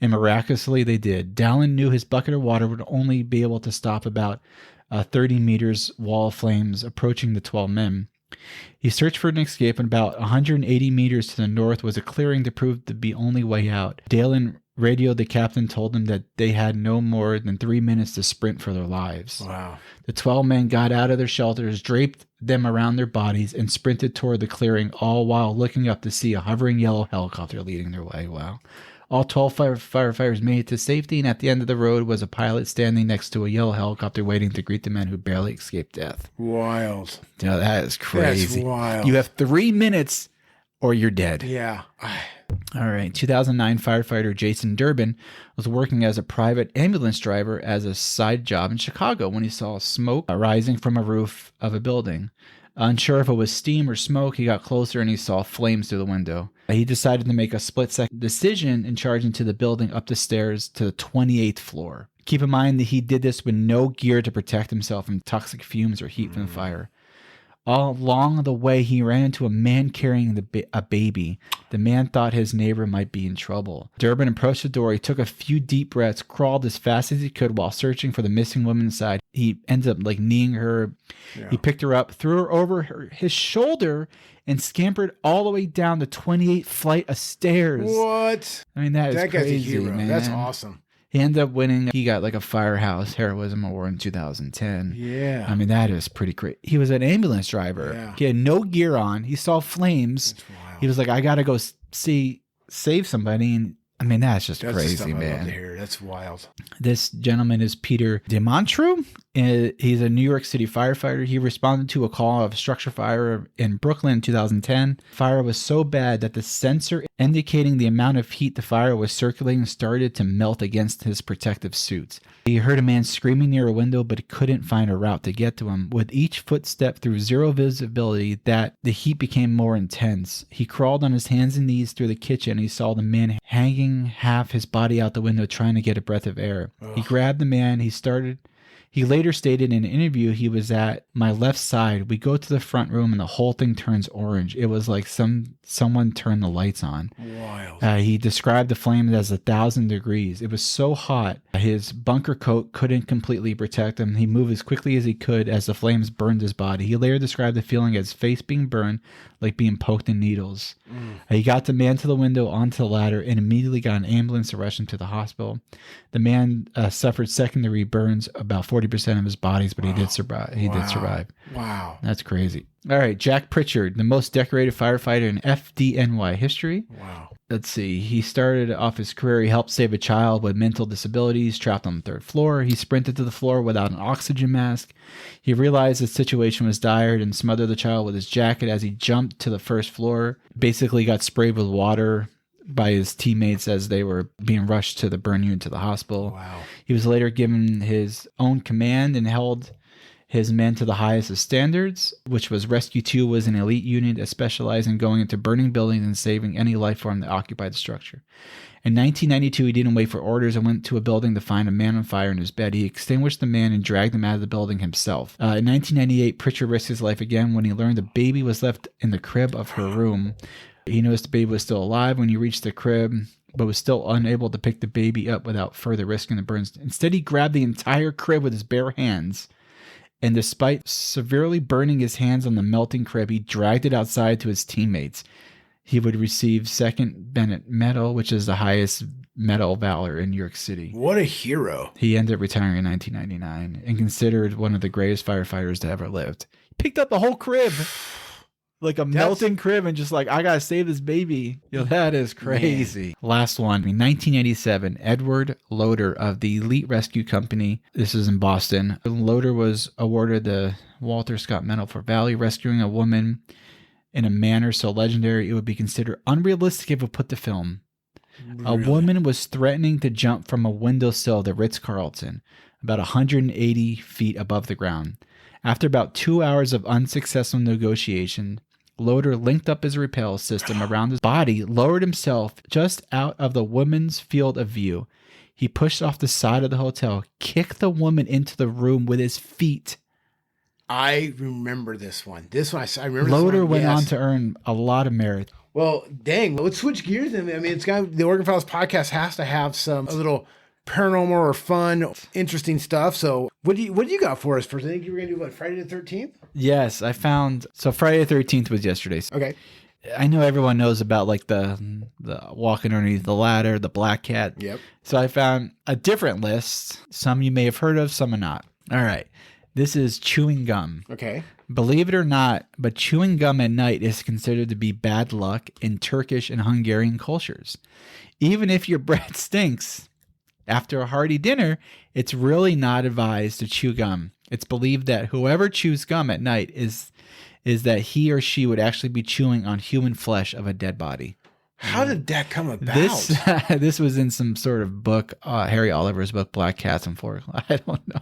and miraculously they did. Dallin knew his bucket of water would only be able to stop about 30 meters wall of flames approaching the 12 men. He searched for an escape, and about 180 meters to the north was a clearing that proved to be only way out. Dalen radio, the captain told them that they had no more than 3 minutes to sprint for their lives. Wow. The 12 men got out of their shelters, draped them around their bodies, and sprinted toward the clearing, all while looking up to see a hovering yellow helicopter leading their way. Wow. All 12 firefighters made it to safety, and at the end of the road was a pilot standing next to a yellow helicopter waiting to greet the men who barely escaped death. Wild. Yeah, that is crazy. That's wild. You have 3 minutes or you're dead. Yeah. All right. 2009 firefighter Jason Durbin was working as a private ambulance driver as a side job in Chicago when he saw smoke rising from a roof of a building. Unsure if it was steam or smoke, he got closer and he saw flames through the window. He decided to make a split-second decision and charge into the building up the stairs to the 28th floor. Keep in mind that he did this with no gear to protect himself from toxic fumes or heat from the fire. All along the way, he ran into a man carrying a baby. The man thought his neighbor might be in trouble. Durbin approached the door. He took a few deep breaths, crawled as fast as he could while searching for the missing woman inside. He ends up kneeing her. Yeah. He picked her up, threw her over his shoulder, and scampered all the way down the 28th flight of stairs. What? I mean, that is crazy, guy's a hero. man. That's awesome. He ended up winning. He got a Firehouse Heroism Award in 2010. Yeah. I mean, that is pretty great. He was an ambulance driver. Yeah. He had no gear on. He saw flames. That's wild. He was like, I got to go save somebody. And I mean, that's just crazy, man. I love to hear. That's wild. This gentleman is Peter DeMontru. He's a New York City firefighter. He responded to a call of structure fire in Brooklyn in 2010. Fire was so bad that the sensor indicating the amount of heat the fire was circulating started to melt against his protective suits. He heard a man screaming near a window, but couldn't find a route to get to him. With each footstep through zero visibility, that the heat became more intense. He crawled on his hands and knees through the kitchen. He saw the man hanging half his body out the window trying to get a breath of air. Ugh. He grabbed the man. He later stated in an interview, he was at my left side. We go to the front room and the whole thing turns orange. It was like someone turned the lights on. Wild. He described the flames as 1,000 degrees. It was so hot. His bunker coat couldn't completely protect him. He moved as quickly as he could as the flames burned his body. He later described the feeling as face being burned, like being poked in needles. He got the man to the window onto the ladder and immediately got an ambulance to rush him to the hospital. The man suffered secondary burns, about 40% of his bodies, but he did survive. He did survive. Wow. That's crazy. All right, Jack Pritchard, the most decorated firefighter in FDNY history. Wow. Let's see. He started off his career. He helped save a child with mental disabilities trapped on the 3rd floor. He sprinted to the floor without an oxygen mask. He realized the situation was dire and smothered the child with his jacket as he jumped to the 1st floor. Basically got sprayed with water by his teammates as they were being rushed to the burn unit to the hospital. Wow. He was later given his own command and held his men to the highest of standards, which was Rescue 2 was an elite unit that specialized in going into burning buildings and saving any life form that occupied the structure. In 1992, he didn't wait for orders and went to a building to find a man on fire in his bed. He extinguished the man and dragged him out of the building himself. In 1998, Pritchard risked his life again when he learned the baby was left in the crib of her room. He noticed the baby was still alive when he reached the crib, but was still unable to pick the baby up without further risking the burns. Instead, he grabbed the entire crib with his bare hands. And despite severely burning his hands on the melting crib, he dragged it outside to his teammates. He would receive 2nd Bennett Medal, which is the highest medal of valor in New York City. What a hero. He ended up retiring in 1999 and considered one of the greatest firefighters to ever lived. He picked up the whole crib. Like a melting crib and just I got to save this baby. That is crazy. Man. Last one. In 1987, Edward Loader of the Elite Rescue Company, this is in Boston. Loader was awarded the Walter Scott Medal for valor, rescuing a woman in a manner so legendary it would be considered unrealistic if it put to film. Really? A woman was threatening to jump from a windowsill of the Ritz-Carlton, about 180 feet above the ground. After about 2 hours of unsuccessful negotiation, Loader linked up his rappel system around his body, lowered himself just out of the woman's field of view. He pushed off the side of the hotel, kicked the woman into the room with his feet. I remember this one. I remember. Loader went on to earn a lot of merit. Well, dang, let's switch gears. I mean, the Oregon Files podcast has to have a little paranormal or fun, interesting stuff. So what do you got for us first? I think you were going to do Friday the 13th? Yes, I found. So Friday the 13th was yesterday. Okay. I know everyone knows about like the walking underneath the ladder, the black cat. Yep. So I found a different list. Some you may have heard of, some are not. All right. This is chewing gum. Okay. Believe it or not, but chewing gum at night is considered to be bad luck in Turkish and Hungarian cultures. Even if your breath stinks after a hearty dinner, it's really not advised to chew gum. It's believed that whoever chews gum at night is that he or she would actually be chewing on human flesh of a dead body. How did that come about? This was in some sort of book, Harry Oliver's book, Black Cats and Four. I don't know.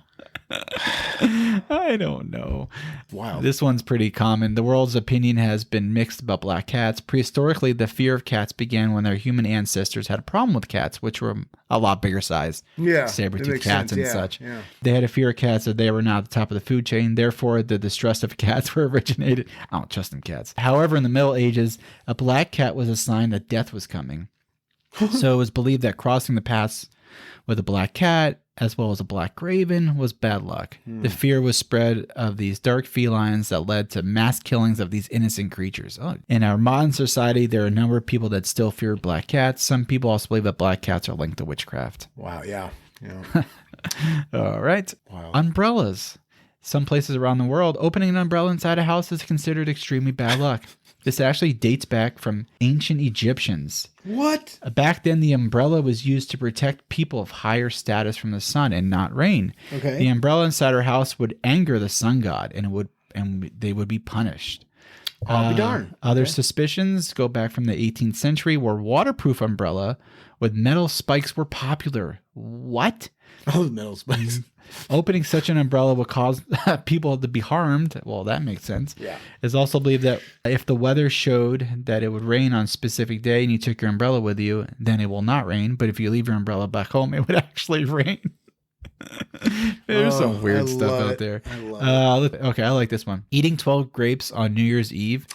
I don't know. Wow. This one's pretty common. The world's opinion has been mixed about black cats. Prehistorically, the fear of cats began when their human ancestors had a problem with cats, which were a lot bigger size. Yeah. Saber-toothed cats and such. Yeah. They had a fear of cats that they were not at the top of the food chain. Therefore, the distrust of cats were originated. I don't trust them cats. However, in the Middle Ages, a black cat was a sign that death was coming. So it was believed that crossing the paths with a black cat, as well as a black raven, was bad luck. The fear was spread of these dark felines that led to mass killings of these innocent creatures. In our modern society, there are a number of people that still fear black cats. Some people also believe that black cats are linked to witchcraft. Wow. Yeah. Yeah. All right. Wow. Umbrellas. Some places around the world, opening an umbrella inside a house is considered extremely bad luck. This actually dates back from ancient Egyptians. What? Back then, the umbrella was used to protect people of higher status from the sun and not rain. Okay. The umbrella inside our house would anger the sun god, and they would be punished. I'll be darned. Other suspicions go back from the 18th century, where waterproof umbrella with metal spikes were popular. What? Oh, the metal spikes. Opening such an umbrella would cause people to be harmed. Well, that makes sense. Yeah. It's also believed that if the weather showed that it would rain on a specific day and you took your umbrella with you, then it will not rain. But if you leave your umbrella back home, it would actually rain. There's some weird stuff out there. I love it. Okay, I like this one. Eating 12 grapes on New Year's Eve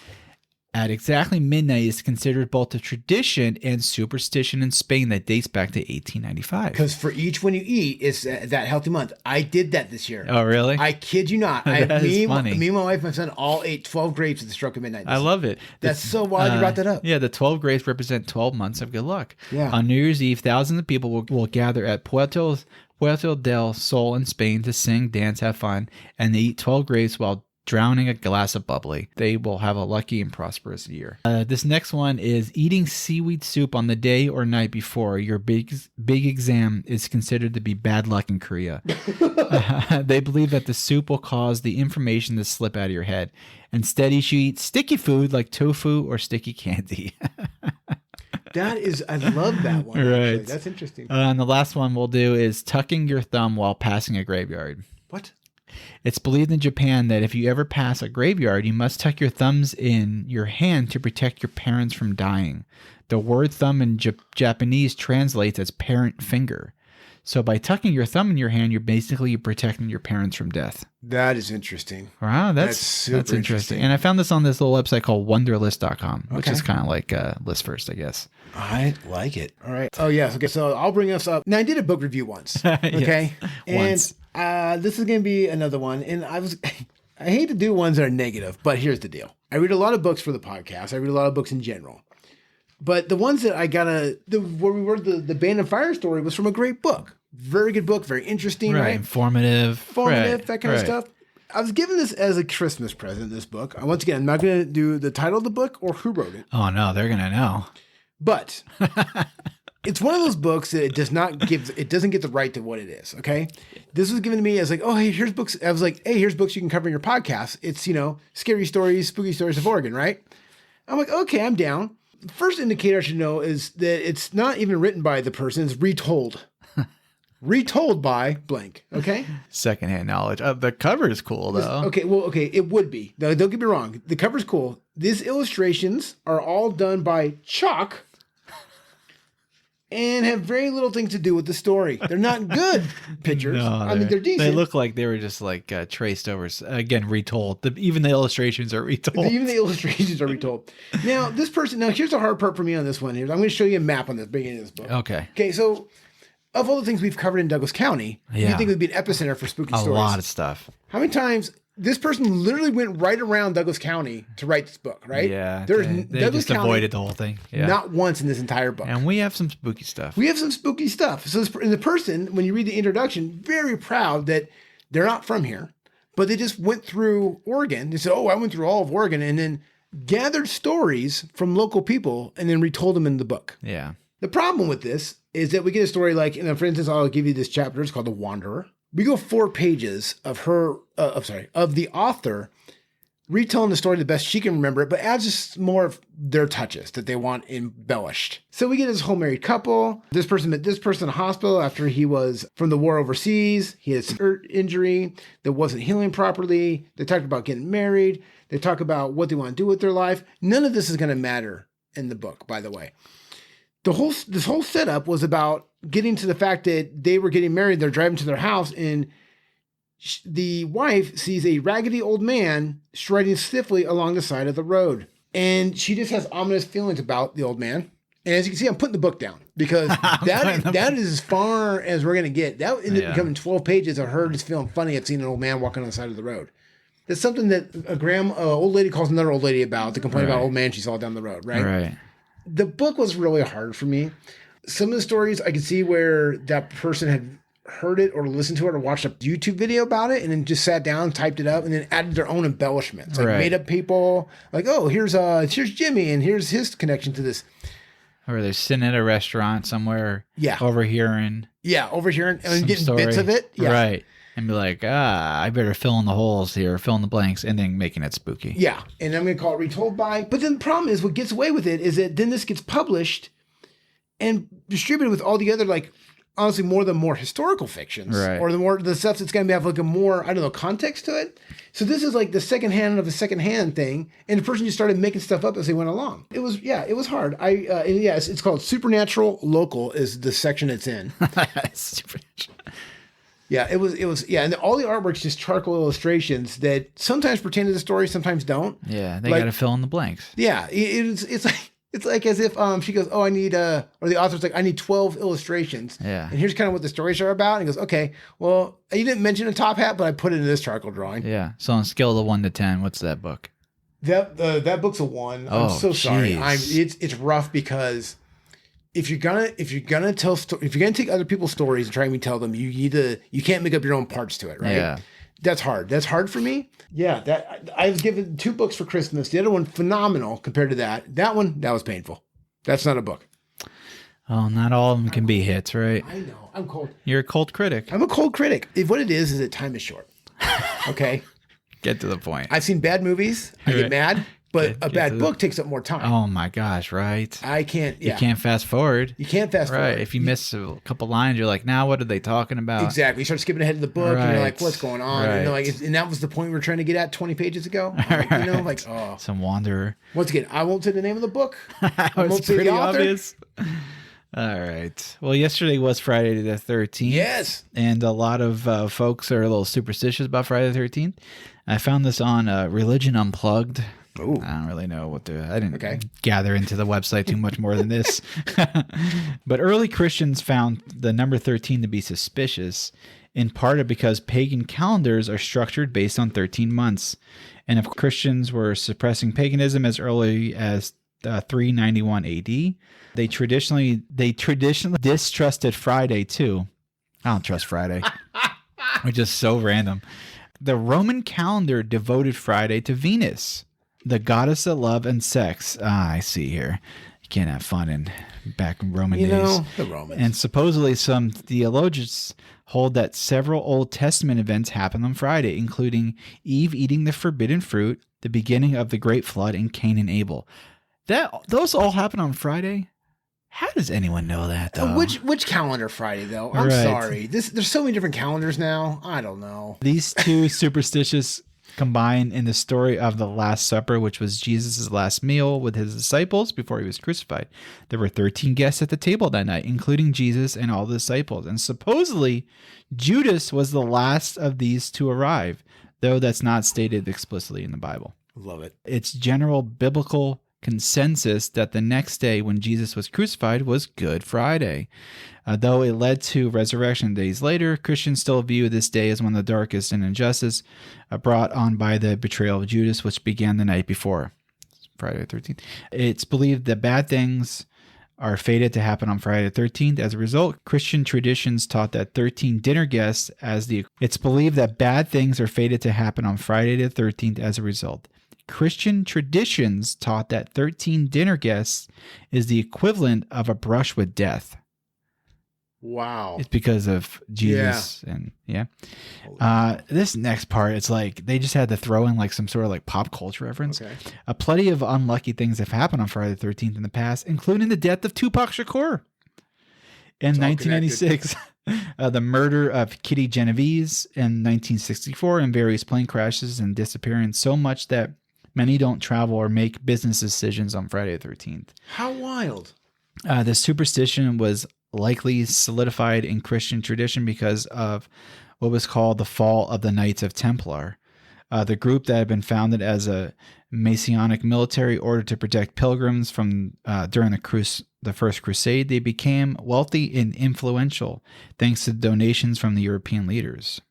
at exactly midnight is considered both a tradition and superstition in Spain that dates back to 1895. Because for each one you eat, it's that healthy month. I did that this year. Oh, really? I kid you not. That is funny. Me and my wife and my son all ate 12 grapes at the stroke of midnight. I love it. That's so wild you brought that up. Yeah, the 12 grapes represent 12 months of good luck. Yeah. On New Year's Eve, thousands of people will gather at Puerto del Sol in Spain to sing, dance, have fun, and they eat 12 grapes while drowning a glass of bubbly. They will have a lucky and prosperous year. This next one is eating seaweed soup on the day or night before your big exam is considered to be bad luck in Korea. They believe that the soup will cause the information to slip out of your head. Instead, you should eat sticky food like tofu or sticky candy. That is, I love that one. Right. Actually. That's interesting. And the last one we'll do is tucking your thumb while passing a graveyard. What? It's believed in Japan that if you ever pass a graveyard, you must tuck your thumbs in your hand to protect your parents from dying. The word thumb in Japanese translates as parent finger. So by tucking your thumb in your hand, you're basically protecting your parents from death. That is interesting. Wow, that's super interesting. And I found this on this little website called wonderlist.com, which Okay. is kind of like List First, I guess. I like it. All right. Oh, yes. Okay. So I'll bring us up. Now, I did a book review once. Okay. Once. And this is going to be another one. And I hate to do ones that are negative, but here's the deal. I read a lot of books for the podcast. I read a lot of books in general. But the ones that where we were, the Bandon Fire story was from a great book. Very good book. Very interesting. Right. Informative. Right. That kind of stuff. I was given this as a Christmas present, this book. Once again, I'm not going to do the title of the book or who wrote it. Oh, no, they're going to know. But it's one of those books that it doesn't get the right to what it is. Okay. This was given to me as like, oh, hey, here's books. I was like, hey, here's books you can cover in your podcast. It's, scary stories, spooky stories of Oregon, right? I'm like, okay, I'm down. The first indicator I should know is that it's not even written by the person. It's retold. Retold by blank. Okay. Secondhand knowledge. The cover is cool though. Okay. It would be. No, don't get me wrong. The cover's cool. These illustrations are all done by chalk and have very little thing to do with the story. They're not good pictures. No, I mean, they're decent. They look like they were just like traced over. Again, retold. Even the illustrations are retold. Even the illustrations are retold. Now, here's the hard part for me on this one. I'm going to show you a map on the beginning of this book. Okay. Okay, so of all the things we've covered in Douglas County, you think it would be an epicenter for spooky stories. A lot of stuff. How many times This person literally went right around Douglas County to write this book, right? Yeah. There's They Douglas just County, avoided the whole thing. Yeah. not once in this entire book. And we have some spooky stuff. We have some spooky stuff. So and the person, when you read the introduction, very proud that they're not from here, but they just went through Oregon. They said, oh, I went through all of Oregon, and then gathered stories from local people and then retold them in the book. Yeah. The problem with this is that we get a story like, for instance, I'll give you this chapter. It's called The Wanderer. We go 4 pages of of the author retelling the story the best she can remember it, but adds just more of their touches that they want embellished. So we get this whole married couple. This person met this person in a hospital after he was from the war overseas. He had some injury that wasn't healing properly. They talked about getting married. They talk about what they want to do with their life. None of this is going to matter in the book, by the way. This whole setup was about getting to the fact that they were getting married. They're driving to their house, and the wife sees a raggedy old man striding stiffly along the side of the road. And she just has ominous feelings about the old man. And as you can see, I'm putting the book down because that is as far as we're going to get. That ended up becoming 12 pages of her just feeling funny at seeing an old man walking on the side of the road. That's something that a old lady calls another old lady about to complain about old man she saw down the road, right? Right. The book was really hard for me. Some of the stories I could see where that person had heard it or listened to it or watched a YouTube video about it and then just sat down, typed it up, and then added their own embellishments. Like made up people, like, oh, here's Jimmy and here's his connection to this. Or they're sitting at a restaurant somewhere. Yeah. Overhearing. Yeah, overhearing and getting bits of it. Yeah. Right. And be like, I better fill in the holes here, fill in the blanks, and then making it spooky. Yeah. And I'm going to call it Retold By. But then the problem is what gets away with it is that then this gets published and distributed with all the other, like, honestly, more historical fictions. Right. Or the stuff that's going to have like a more, I don't know, context to it. So this is like the secondhand of a secondhand thing. And the person just started making stuff up as they went along. It was hard. It's called Supernatural Local is the section it's in. Supernatural. Yeah, it was, and all the artwork's just charcoal illustrations that sometimes pertain to the story, sometimes don't. Yeah, they got to fill in the blanks. Yeah, it's like as if she goes, oh, I need or the author's like, I need 12 illustrations. Yeah, and here's kind of what the stories are about. And he goes, okay, well, you didn't mention a top hat, but I put it in this charcoal drawing. Yeah. So on a scale of 1 to 10, what's that book? That book's a 1. I'm so sorry. It's rough because if you're gonna take other people's stories and try and retell them, you can't make up your own parts to it, right? Yeah. That's hard. That's hard for me. Yeah, I was given 2 books for Christmas. The other one, phenomenal compared to that. That one, that was painful. That's not a book. Oh, not all of them can be hits, right? I know. I'm cold. You're a cold critic. I'm a cold critic. What it is that time is short. Okay? Get to the point. I've seen bad movies. I get mad. But a bad book takes up more time. Oh my gosh, right? I can't. Yeah. You can't fast forward. You can't fast forward. Right. If you miss a couple lines, you're like, now what are they talking about? Exactly. You start skipping ahead of the book and you're like, what's going on? Right. And that was the point we were trying to get at 20 pages ago. Some wanderer. Once again, I won't say the name of the book. I won't say the author. Obvious. All right. Well, yesterday was Friday the 13th. Yes. And a lot of folks are a little superstitious about Friday the 13th. I found this on Religion Unplugged. Ooh. I don't really know what I didn't gather into the website too much more than this. But early Christians found the number 13 to be suspicious, in part because pagan calendars are structured based on 13 months. And if Christians were suppressing paganism as early as 391 AD, they traditionally distrusted Friday too. I don't trust Friday. Which is so random. The Roman calendar devoted Friday to Venus, the goddess of love and sex. I see here. You can't have fun back in Roman days. The Romans. And supposedly some theologians hold that several Old Testament events happened on Friday, including Eve eating the forbidden fruit, the beginning of the Great Flood, and Cain and Abel. Those all happened on Friday? How does anyone know that, though? Which calendar Friday, though? I'm sorry. There's so many different calendars now. I don't know. These two superstitious combine in the story of the Last Supper, which was Jesus' last meal with his disciples before he was crucified. There were 13 guests at the table that night, including Jesus and all the disciples. And supposedly, Judas was the last of these to arrive, though that's not stated explicitly in the Bible. Love it. It's general biblical consensus that the next day when Jesus was crucified was Good Friday. Though it led to resurrection days later, Christians still view this day as one of the darkest in injustice brought on by the betrayal of Judas, which began the night before, Friday the 13th. It's believed that bad things are fated to happen on Friday the 13th. As a result, Christian traditions taught that 13 dinner guests It's believed that bad things are fated to happen on Friday the 13th as a result. Christian traditions taught that 13 dinner guests is the equivalent of a brush with death. Wow. It's because of Jesus. Yeah. And this next part, it's like they just had to throw in like some sort of like pop culture reference. Okay. Plenty of unlucky things have happened on Friday the 13th in the past, including the death of Tupac Shakur. In 1996, the murder of Kitty Genovese in 1964, and various plane crashes and disappearance, so much that many don't travel or make business decisions on Friday the 13th. How wild. The superstition was likely solidified in Christian tradition because of what was called the fall of the Knights of Templar. The group that had been founded as a Masonic military order to protect pilgrims from during the First Crusade, they became wealthy and influential thanks to donations from the European leaders.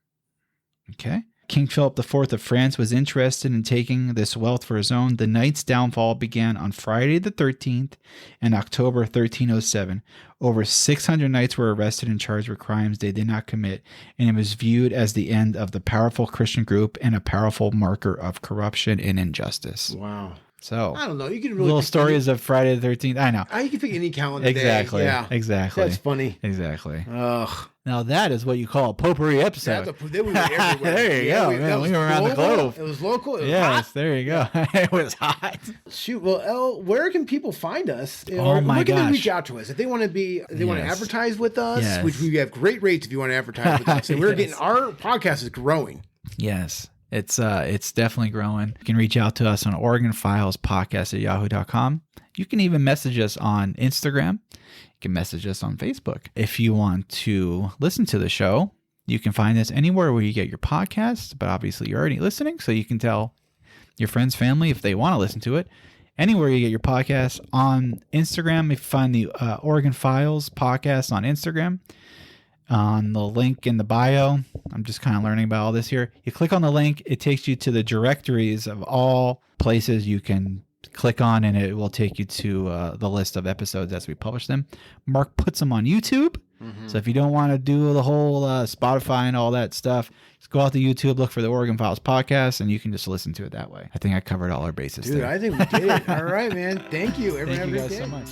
Okay. King Philip IV of France was interested in taking this wealth for his own. The Knights' downfall began on Friday the 13th in October 1307. Over 600 knights were arrested and charged with crimes they did not commit, and it was viewed as the end of the powerful Christian group and a powerful marker of corruption and injustice. Wow. So I don't know. You can really little stories of Friday the 13th. I know. You can pick any calendar Exactly. day. Yeah. Exactly. That's funny. Exactly. Ugh. Now that is what you call a potpourri episode. We went everywhere. There you go, man. We were around the globe. It was local. It was Yes, hot. there you go. It was hot. Shoot. Well, Elle, where can people find us? Oh my Where can they gosh. reach out to us if they want to be? They want to Yes. advertise with us, Yes. which we have great rates if you want to advertise with us. And we're Yes. getting our podcast is growing. Yes. It's definitely growing. You can reach out to us on organfilespodcast@yahoo.com. You can even message us on Instagram. You can message us on Facebook. If you want to listen to the show, you can find us anywhere where you get your podcasts, but obviously you're already listening, so you can tell your friends, family, if they want to listen to it. Anywhere you get your podcasts. On Instagram, if you find the Oregon Files podcast on Instagram, on the link in the bio, I'm just kind of learning about all this here. You click on the link, it takes you to the directories of all places you can click on, and it will take you to the list of episodes as we publish them. Mark puts them on YouTube. So if you don't want to do the whole Spotify and all that stuff, just go out to YouTube, look for the Oregon Files podcast, and you can just listen to it that way. I think I covered all our bases Dude, there. I think we did it. All right, man. Thank you. Everyone Thank you have a guys great so day. much.